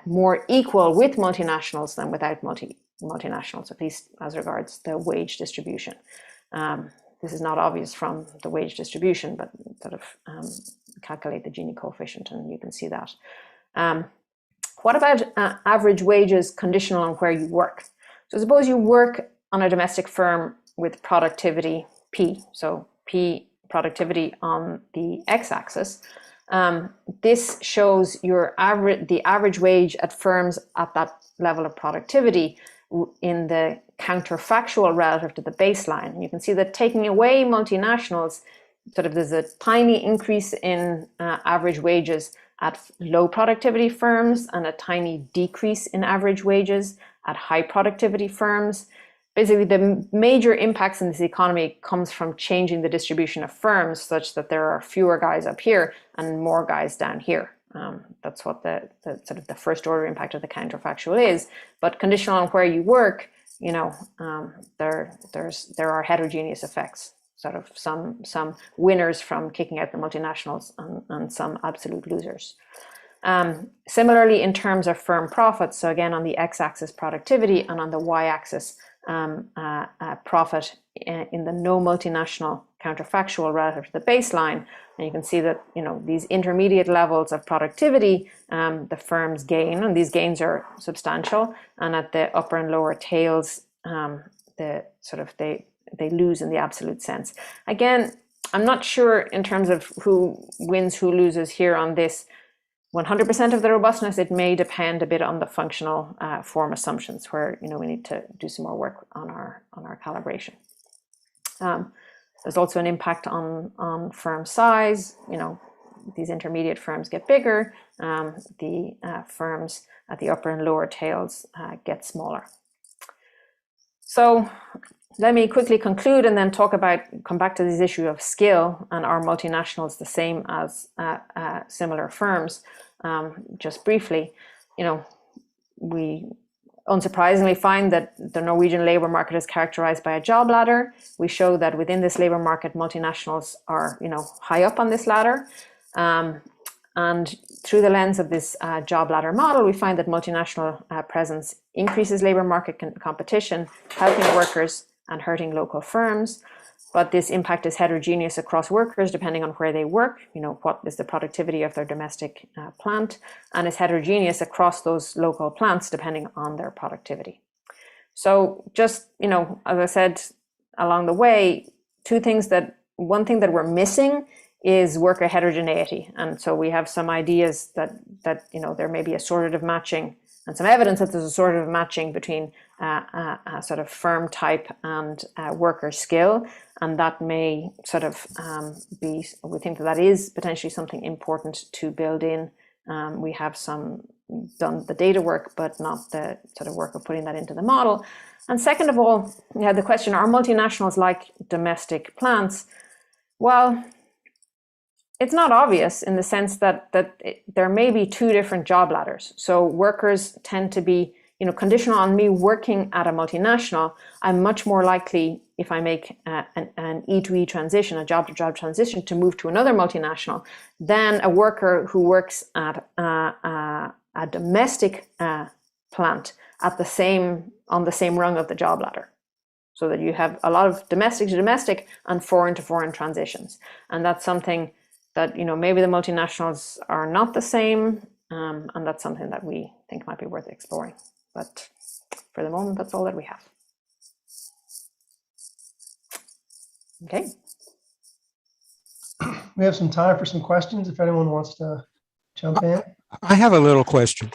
more equal with multinationals than without multinationals, at least as regards the wage distribution. This is not obvious from the wage distribution, but sort of calculate the Gini coefficient and you can see that. What about average wages conditional on where you work? So suppose you work on a domestic firm with productivity P, so P productivity on the x-axis. This shows the average wage at firms at that level of productivity in the counterfactual relative to the baseline. And you can see that taking away multinationals, there's a tiny increase in average wages at low productivity firms and a tiny decrease in average wages at high productivity firms. Basically, the major impacts in this economy comes from changing the distribution of firms such that there are fewer guys up here and more guys down here. That's what the first order impact of the counterfactual is. But conditional on where you work, there are heterogeneous effects. Some winners from kicking out the multinationals and some absolute losers. Similarly, in terms of firm profits, so again on the x-axis productivity and on the y-axis profit in the no multinational counterfactual relative to the baseline, and you can see that these intermediate levels of productivity, the firms gain, and these gains are substantial, and at the upper and lower tails, they lose in the absolute sense. Again, I'm not sure in terms of who wins, who loses here on this 100% of the robustness. It may depend a bit on the functional form assumptions, where we need to do some more work on our calibration. There's also an impact on firm size. These intermediate firms get bigger. The firms at the upper and lower tails get smaller. So let me quickly conclude and then come back to this issue of skill and are multinationals the same as similar firms. Just briefly, we unsurprisingly find that the Norwegian labour market is characterised by a job ladder. We show that within this labour market, multinationals are high up on this ladder. And through the lens of this job ladder model, we find that multinational presence increases labour market competition, helping workers and hurting local firms. But this impact is heterogeneous across workers depending on where they work, what is the productivity of their domestic plant, and is heterogeneous across those local plants depending on their productivity. So just, as I said along the way, one thing that we're missing is worker heterogeneity. And so we have some ideas that there may be assortative matching and some evidence that there's a sort of matching between a sort of firm type and worker skill, and that may sort of be, we think that is potentially something important to build in. We have done the data work, but not the sort of work of putting that into the model. And second of all, we had the question, are multinationals like domestic plants? Well, it's not obvious in the sense that there may be two different job ladders. So workers tend to be, conditional on me working at a multinational. I'm much more likely, if I make an E2E transition, a job-to-job transition, to move to another multinational than a worker who works at a domestic plant at on the same rung of the job ladder. So that you have a lot of domestic to domestic and foreign to foreign transitions. And that's something that, maybe the multinationals are not the same, and that's something that we think might be worth exploring. But for the moment, that's all that we have. Okay. We have some time for some questions if anyone wants to jump in. I have a little question.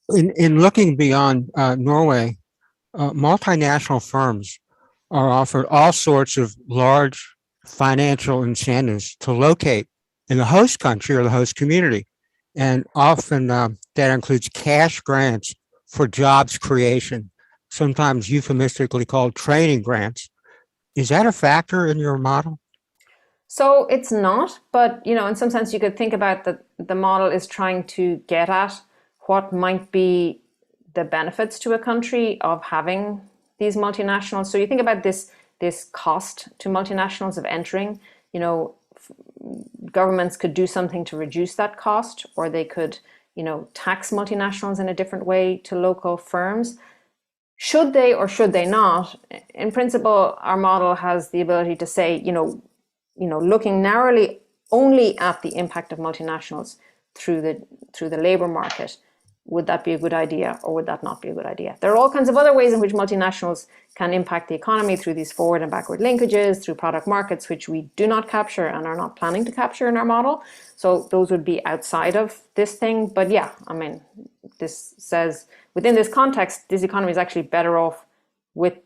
In looking beyond Norway, multinational firms are offered all sorts of large financial incentives to locate in the host country or the host community. And often that includes cash grants for jobs creation, sometimes euphemistically called training grants. Is that a factor in your model? So it's not, but in some sense you could think about that the model is trying to get at what might be the benefits to a country of having these multinationals. So you think about this cost to multinationals of entering, governments could do something to reduce that cost, or they could, tax multinationals in a different way to local firms. Should they or should they not? In principle, our model has the ability to say, looking narrowly only at the impact of multinationals through the labor market, would that be a good idea or would that not be a good idea? There are all kinds of other ways in which multinationals can impact the economy through these forward and backward linkages, through product markets, which we do not capture and are not planning to capture in our model. So those would be outside of this thing. But yeah, this says within this context, this economy is actually better off with,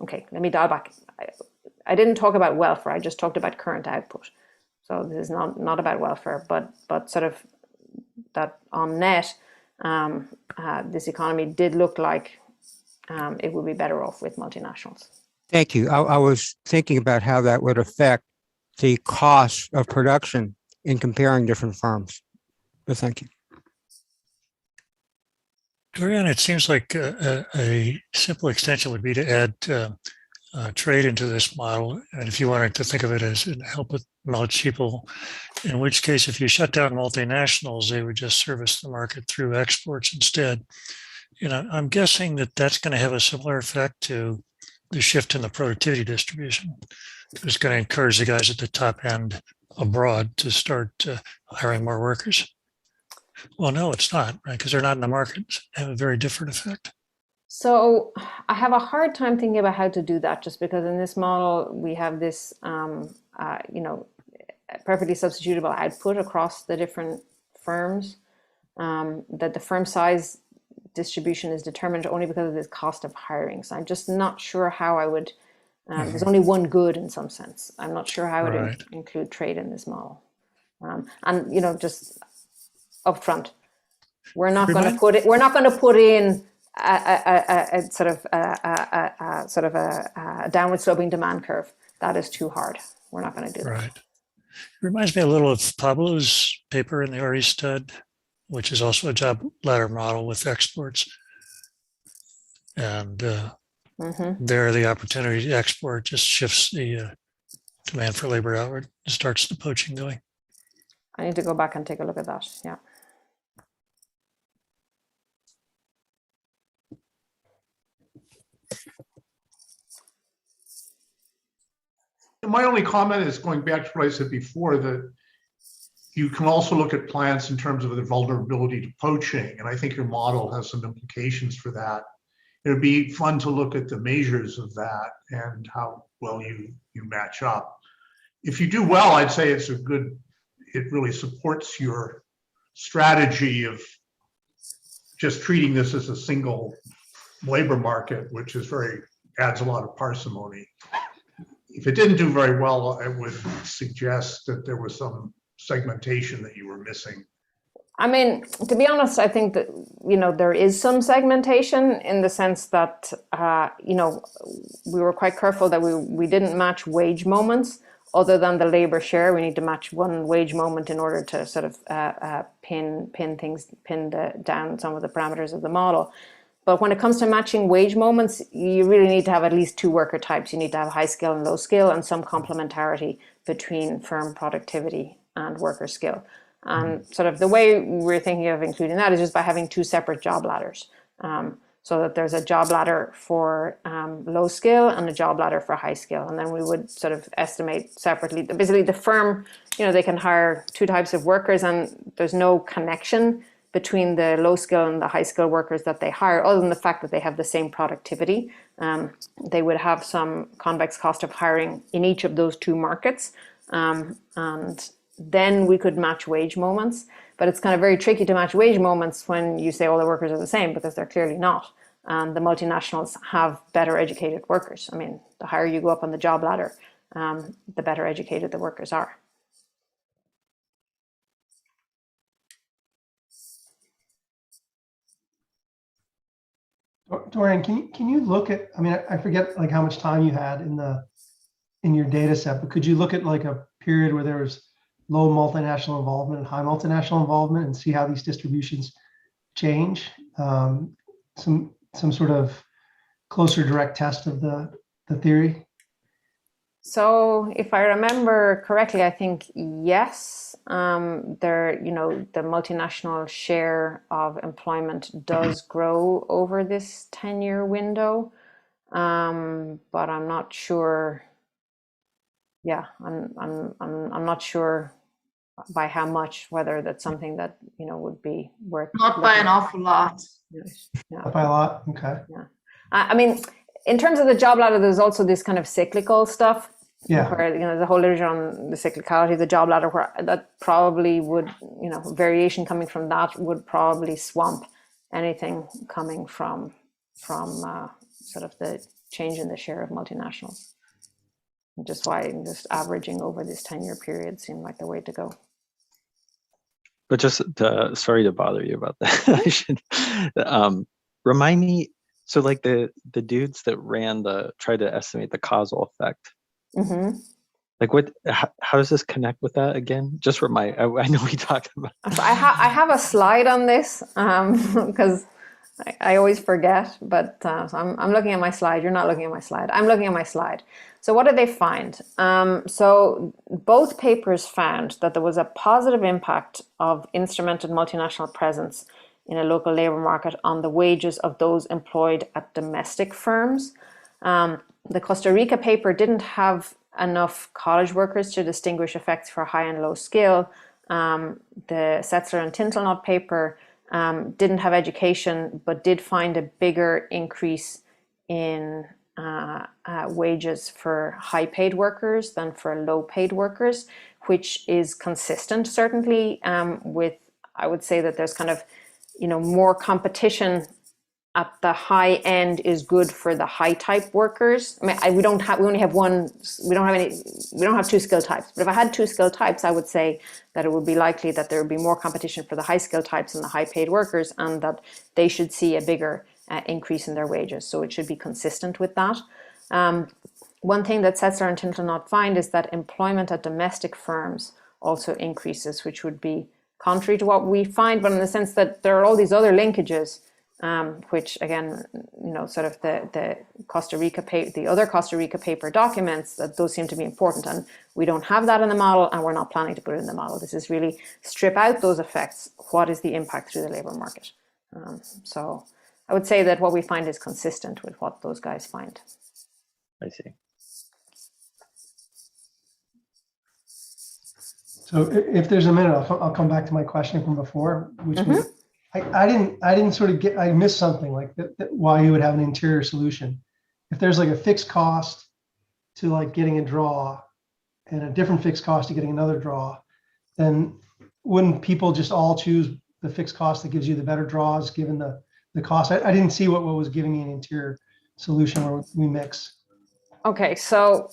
okay, let me dial back. I didn't talk about welfare. I just talked about current output. So this is not about welfare, but sort of that on net, this economy did look like it would be better off with multinationals. Thank you. I was thinking about how that would affect the cost of production in comparing different firms. But thank you. Doireann, it seems like a simple extension would be to add trade into this model. And if you wanted to think of it as help with knowledge people, in which case, if you shut down multinationals, they would just service the market through exports instead. I'm guessing that that's going to have a similar effect to the shift in the productivity distribution. It's going to encourage the guys at the top end abroad to start hiring more workers. Well, no, it's not, right? Because they're not in the market. They have a very different effect. So I have a hard time thinking about how to do that, just because in this model we have this, perfectly substitutable output across the different firms. That the firm size distribution is determined only because of this cost of hiring. So I'm just not sure how I would. There's only one good in some sense. I'm not sure how I would include trade in this model. And just upfront, we're not going to put it. We're not going to put in a downward sloping demand curve. That is too hard. We're not going to do that. Right. It reminds me a little of Pablo's paper in the RE Stud, which is also a job ladder model with exports. And there, the opportunity to export just shifts the demand for labor outward and starts the poaching going. I need to go back and take a look at that. Yeah. My only comment is going back to what I said before, that you can also look at plants in terms of their vulnerability to poaching. And I think your model has some implications for that. It'd be fun to look at the measures of that and how well you match up. If you do well, I'd say it really supports your strategy of just treating this as a single labor market, which is adds a lot of parsimony. If it didn't do very well, I would suggest that there was some segmentation that you were missing. I mean, to be honest, I think that, there is some segmentation in the sense that, we were quite careful that we didn't match wage moments other than the labor share. We need to match one wage moment in order to sort of pin down some of the parameters of the model. But when it comes to matching wage moments, you really need to have at least two worker types. You need to have high skill and low skill and some complementarity between firm productivity and worker skill. And sort of the way we're thinking of including that is just by having two separate job ladders. So that there's a job ladder for low skill and a job ladder for high skill. And then we would sort of estimate separately. Basically the firm, they can hire two types of workers and there's no connection between the low skill and the high skill workers that they hire, other than the fact that they have the same productivity. They would have some convex cost of hiring in each of those two markets. And then we could match wage moments. But it's kind of very tricky to match wage moments when you say all the workers are the same, because they're clearly not. The multinationals have better educated workers. I mean, the higher you go up on the job ladder, the better educated the workers are. Doireann, can you look at, I mean, I forget like how much time you had in your data set, but could you look at like a period where there was low multinational involvement and high multinational involvement and see how these distributions change? Some sort of closer direct test of the theory? So if I remember correctly, I think yes, the multinational share of employment does grow over this 10-year window, but I'm not sure. Yeah, I'm not sure by how much, whether that's something that would be worth. Not by an awful lot. Yeah. Not by a lot. Okay. Yeah, I mean, in terms of the job ladder, there's also this kind of cyclical stuff. Yeah. Where the whole literature on the cyclicality of the job ladder, where that probably would, variation coming from that would probably swamp anything coming from sort of the change in the share of multinationals. Just why just averaging over this 10-year period seemed like the way to go. But just sorry to bother you about that. I should remind me. So like the dudes that tried to estimate the causal effect. Mm-hmm. Like how does this connect with that again? Just for I know we talked about. I have a slide on this because I always forget, but so I'm looking at my slide. You're not looking at my slide. I'm looking at my slide. So what did they find? So both papers found that there was a positive impact of instrumented multinational presence in a local labor market on the wages of those employed at domestic firms. The Costa Rica paper didn't have enough college workers to distinguish effects for high and low skill. The Setzler and Tintelnot paper didn't have education, but did find a bigger increase in wages for high paid workers than for low paid workers, which is consistent certainly with, I would say that there's kind of, more competition at the high end is good for the high type workers. I mean, we don't have two skill types, but if I had two skill types, I would say that it would be likely that there would be more competition for the high skill types and the high paid workers, and that they should see a bigger increase in their wages. So it should be consistent with that. One thing that Setzler and Tintelnot find is that employment at domestic firms also increases, which would be contrary to what we find, but in the sense that there are all these other linkages, which again, sort of the Costa Rica paper, the other Costa Rica paper documents that those seem to be important, and we don't have that in the model, and we're not planning to put it in the model. This is really strip out those effects. What is the impact through the labor market? So I would say that what we find is consistent with what those guys find. I see. So if there's a minute, I'll come back to my question from before, which was, I didn't sort of get, I missed something like that, why you would have an interior solution. If there's like a fixed cost to like getting a draw and a different fixed cost to getting another draw, then wouldn't people just all choose the fixed cost that gives you the better draws given the cost? I didn't see what was giving you an interior solution where we mix. Okay, so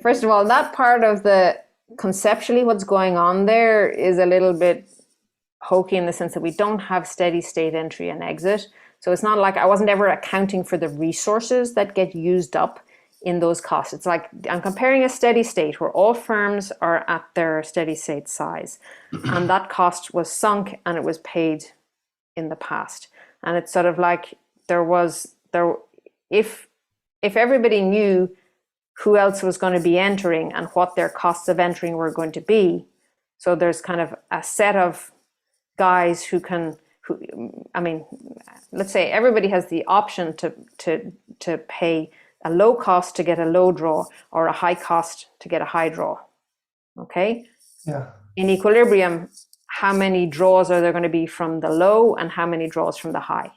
first of all, that part of the conceptually what's going on there is a little bit hokey in the sense that we don't have steady state entry and exit. So it's not like I wasn't ever accounting for the resources that get used up in those costs. It's like I'm comparing a steady state where all firms are at their steady state size, and that cost was sunk and it was paid in the past. And it's sort of like if everybody knew who else was going to be entering and what their costs of entering were going to be, so there's kind of a set of guys who let's say everybody has the option to pay a low cost to get a low draw or a high cost to get a high draw. Okay? Yeah. In equilibrium, how many draws are there going to be from the low and how many draws from the high?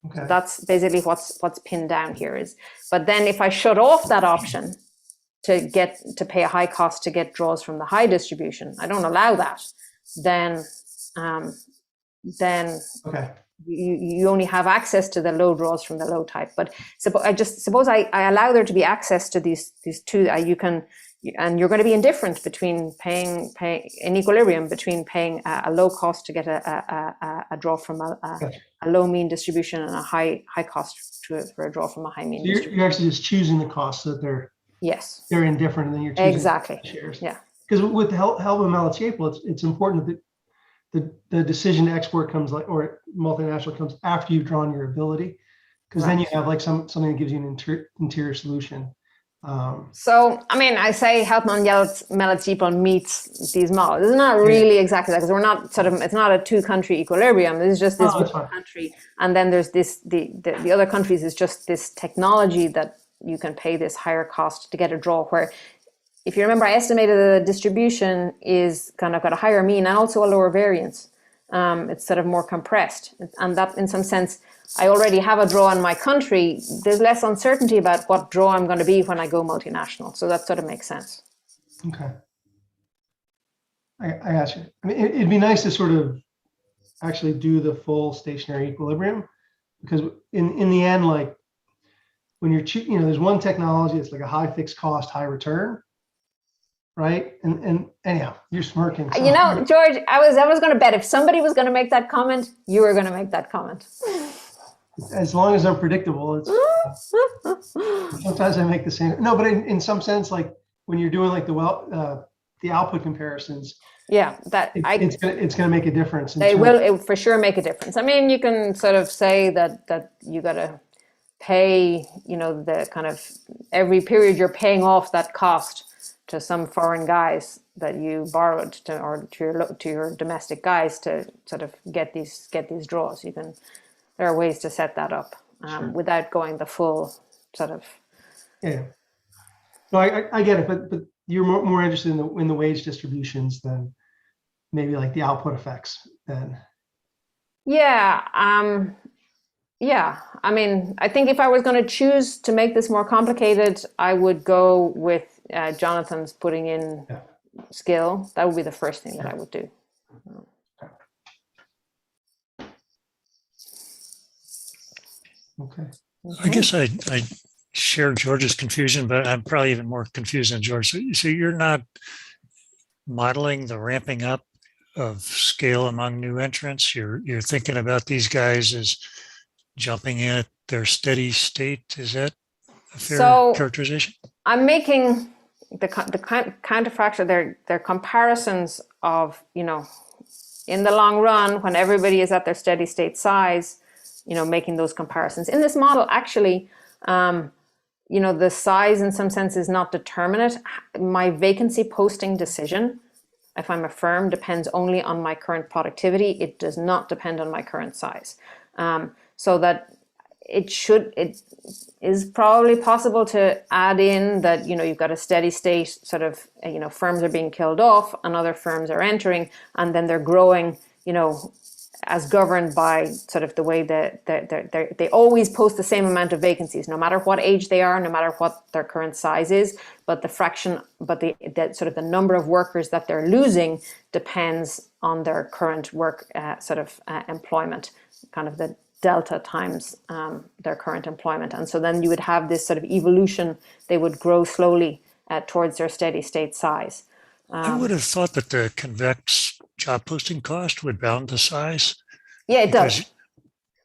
Okay. So that's basically what's pinned down here is. But then if I shut off that option to pay a high cost to get draws from the high distribution, I don't allow that, then Okay. you only have access to the low draws from the low type. But suppose I allow there to be access to these two. And you're going to be indifferent between paying in equilibrium between paying a low cost to get a draw from a low mean distribution and a high cost for a draw from a high mean So distribution. you're actually just choosing the costs so that they're indifferent, and then you're choosing Exactly. shares. Yeah. Because with the help of MLTable, it's important that the decision to export comes or multinational comes after you've drawn your ability, because then you have like something that gives you an interior solution. So, I mean, I say help on MLTable meets these models. It's not really exactly that, because we're not it's not a 2-country equilibrium. It's just this one country. And then there's the other countries is just this technology that you can pay this higher cost to get a draw, where if you remember, I estimated the distribution is kind of got a higher mean and also a lower variance. It's sort of more compressed. And that in some sense, I already have a draw in my country. There's less uncertainty about what draw I'm going to be when I go multinational. So that sort of makes sense. Okay. I got you. I mean, it'd be nice to sort of actually do the full stationary equilibrium, because in the end, like when you're, there's one technology, it's like a high fixed cost, high return. Right. And anyhow, you're smirking. So. George, I was going to bet if somebody was going to make that comment, you were going to make that comment. As long as they're predictable, it's sometimes I make the same. No, but in some sense, like when you're doing like the output comparisons. Yeah, it's going to make a difference. It will for sure make a difference. I mean, you can sort of say that you got to pay, the kind of every period you're paying off that cost to some foreign guys that you borrowed to your domestic guys to sort of get these draws. There are ways to set that up without going the full sort of. Yeah. No, I get it, but you're more interested in the wage distributions than maybe like the output effects then. Yeah. Yeah. I mean, I think if I was going to choose to make this more complicated, I would go with Jonathan's putting in skill. That would be the first thing that I would do. Okay. I guess I share George's confusion, but I'm probably even more confused than George. So you're not modeling the ramping up of scale among new entrants. You're thinking about these guys as jumping in at their steady state. Is that a fair characterization? I'm making the counterfactual. They're comparisons of, in the long run, when everybody is at their steady state size, making those comparisons. In this model, actually, the size in some sense is not determinate. My vacancy posting decision, if I'm a firm, depends only on my current productivity. It does not depend on my current size. So that it is probably possible to add in that, you've got a steady state sort of, firms are being killed off and other firms are entering, and then they're growing, as governed by sort of the way that they always post the same amount of vacancies, no matter what age they are, no matter what their current size is, but the fraction, but the sort of the number of workers that they're losing depends on their current work employment, kind of the delta times their current employment. And so then you would have this sort of evolution. They would grow slowly towards their steady state size. I would have thought that the convex job posting cost would bound the size. Yeah, it does.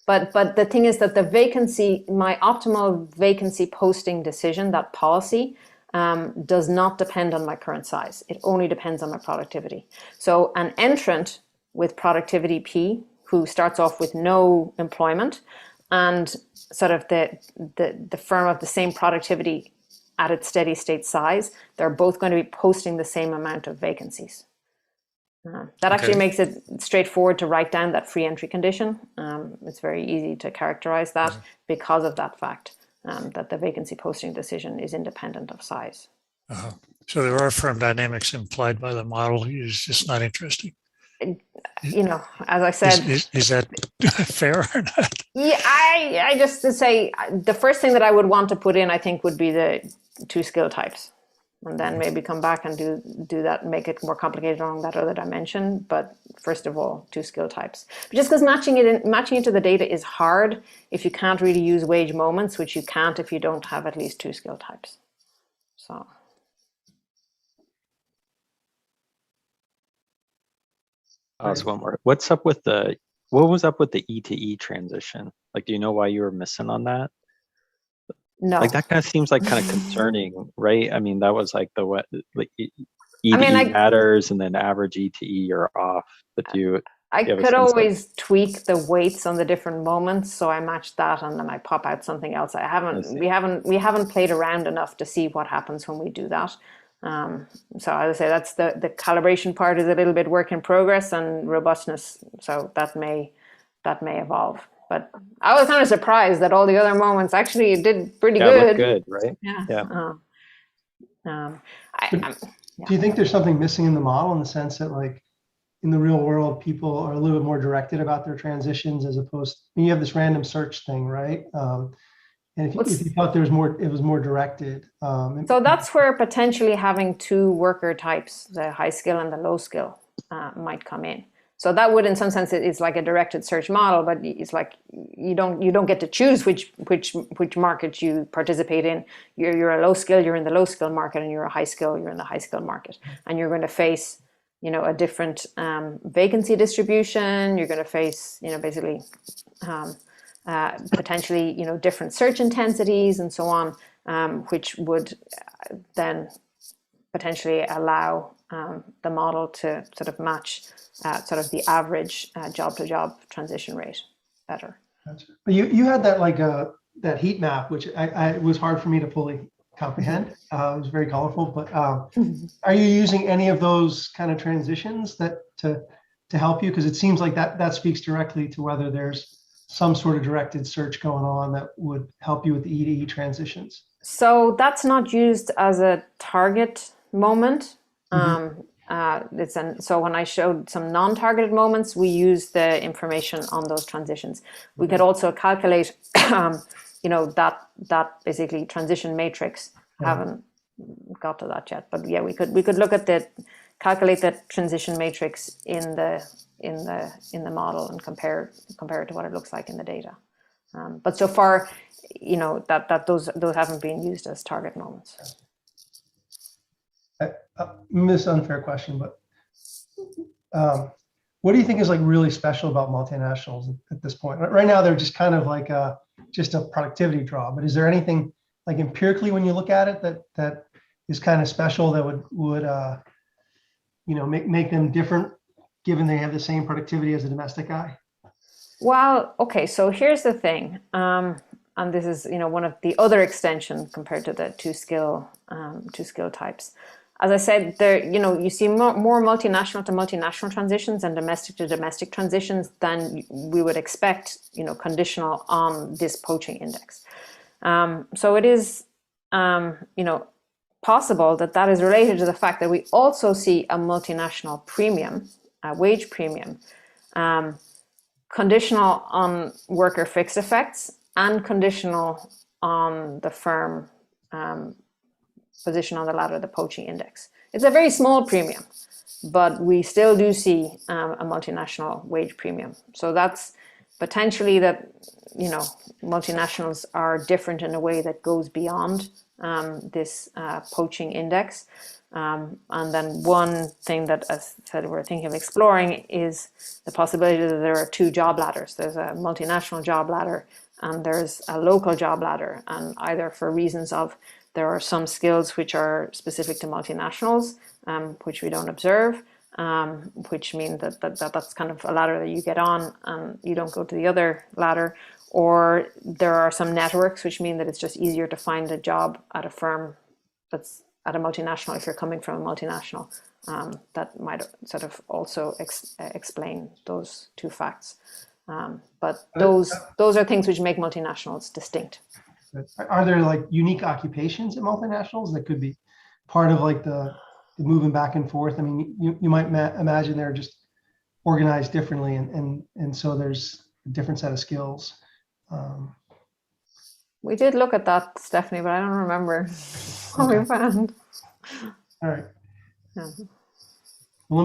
But the thing is that the vacancy, my optimal vacancy posting decision, that policy, does not depend on my current size. It only depends on my productivity. So an entrant with productivity P, who starts off with no employment, and sort of the firm of the same productivity at its steady state size, they're both going to be posting the same amount of vacancies. That actually makes it straightforward to write down that free entry condition. It's very easy to characterize that because of that fact, that the vacancy posting decision is independent of size. So there are firm dynamics implied by the model. It's just not interesting. You know, as I said, is that fair or not? Yeah, I just to say the first thing that I would want to put in, I think, would be the 2 skill types, and then maybe come back and do that, make it more complicated along that other dimension. But first of all, 2 skill types, just because matching it to the data is hard if you can't really use wage moments, which you can't if you don't have at least 2 skill types. So. So one more. What was up with the E to E transition? Like, do you know why you were missing on that? No. Like, that kind of seems like kind of concerning, right? I mean, that was like the what, like E to E matters, and then average E to E you're off. But I could always tweak the weights on the different moments, so I matched that, and then I pop out something else. We haven't played around enough to see what happens when we do that. So I would say that's the calibration part is a little bit work in progress, and robustness. So that may evolve. But I was kind of surprised that all the other moments actually did pretty good. Good, right? Yeah. Do you think there's something missing in the model, in the sense that, like, in the real world, people are a little bit more directed about their transitions, as opposed, you have this random search thing, right? And if you thought it was more directed. So that's where potentially having 2 worker types, the high skill and the low skill, might come in. So that would, in some sense, it's like a directed search model, but it's like you don't get to choose which market you participate in. You're a low skill, you're in the low skill market, and you're a high skill, you're in the high skill market, and you're going to face, you know, a different vacancy distribution. You're going to face, you know, basically. Potentially, you know, different search intensities and so on, which would then potentially allow the model to sort of match sort of the average job-to-job transition rate better. But you had that, like, that heat map, which it was hard for me to fully comprehend. It was very colorful, but are you using any of those kind of transitions that to help you? Because it seems like that speaks directly to whether there's some sort of directed search going on that would help you with the E to E transitions. So that's not used as a target moment. So when I showed some non-targeted moments, we use the information on those transitions. We could also calculate, you know, that basically transition matrix. Haven't got to that yet, but yeah, we could look at calculate the transition matrix in the model and compare it to what it looks like in the data. But so far, you know, that those haven't been used as target moments. This is an unfair question, but what do you think is, like, really special about multinationals at this point? Right now, they're just kind of like just a productivity draw. But is there anything, like, empirically, when you look at it, that is kind of special, that would you know, make them different, given they have the same productivity as a domestic guy? Well, okay, so here's the thing, and this is, you know, one of the other extension compared to the 2 skill types. As I said, there, you know, you see more multinational to multinational transitions and domestic to domestic transitions than we would expect, you know, conditional on this poaching index. So it is, you know, possible that is related to the fact that we also see a multinational premium, a wage premium, conditional on worker fixed effects and conditional on the firm position on the ladder, the poaching index. It's a very small premium, but we still do see a multinational wage premium. So that's potentially that, you know, multinationals are different in a way that goes beyond this poaching index. And then one thing that, as I said, we're thinking of exploring is the possibility that there are two job ladders. There's a multinational job ladder and there's a local job ladder. And either for reasons of there are some skills which are specific to multinationals, which we don't observe, which mean that that's kind of a ladder that you get on and you don't go to the other ladder. Or there are some networks which mean that it's just easier to find a job at a firm that's at a multinational if you're coming from a multinational. That might sort of also explain those two facts. But those are things which make multinationals distinct. Are there like unique occupations at multinationals that could be part of like the moving back and forth? I mean, you might imagine they're just organized differently, and so there's a different set of skills. We did look at that, Stephanie, but I don't remember what we found. All right. Yeah.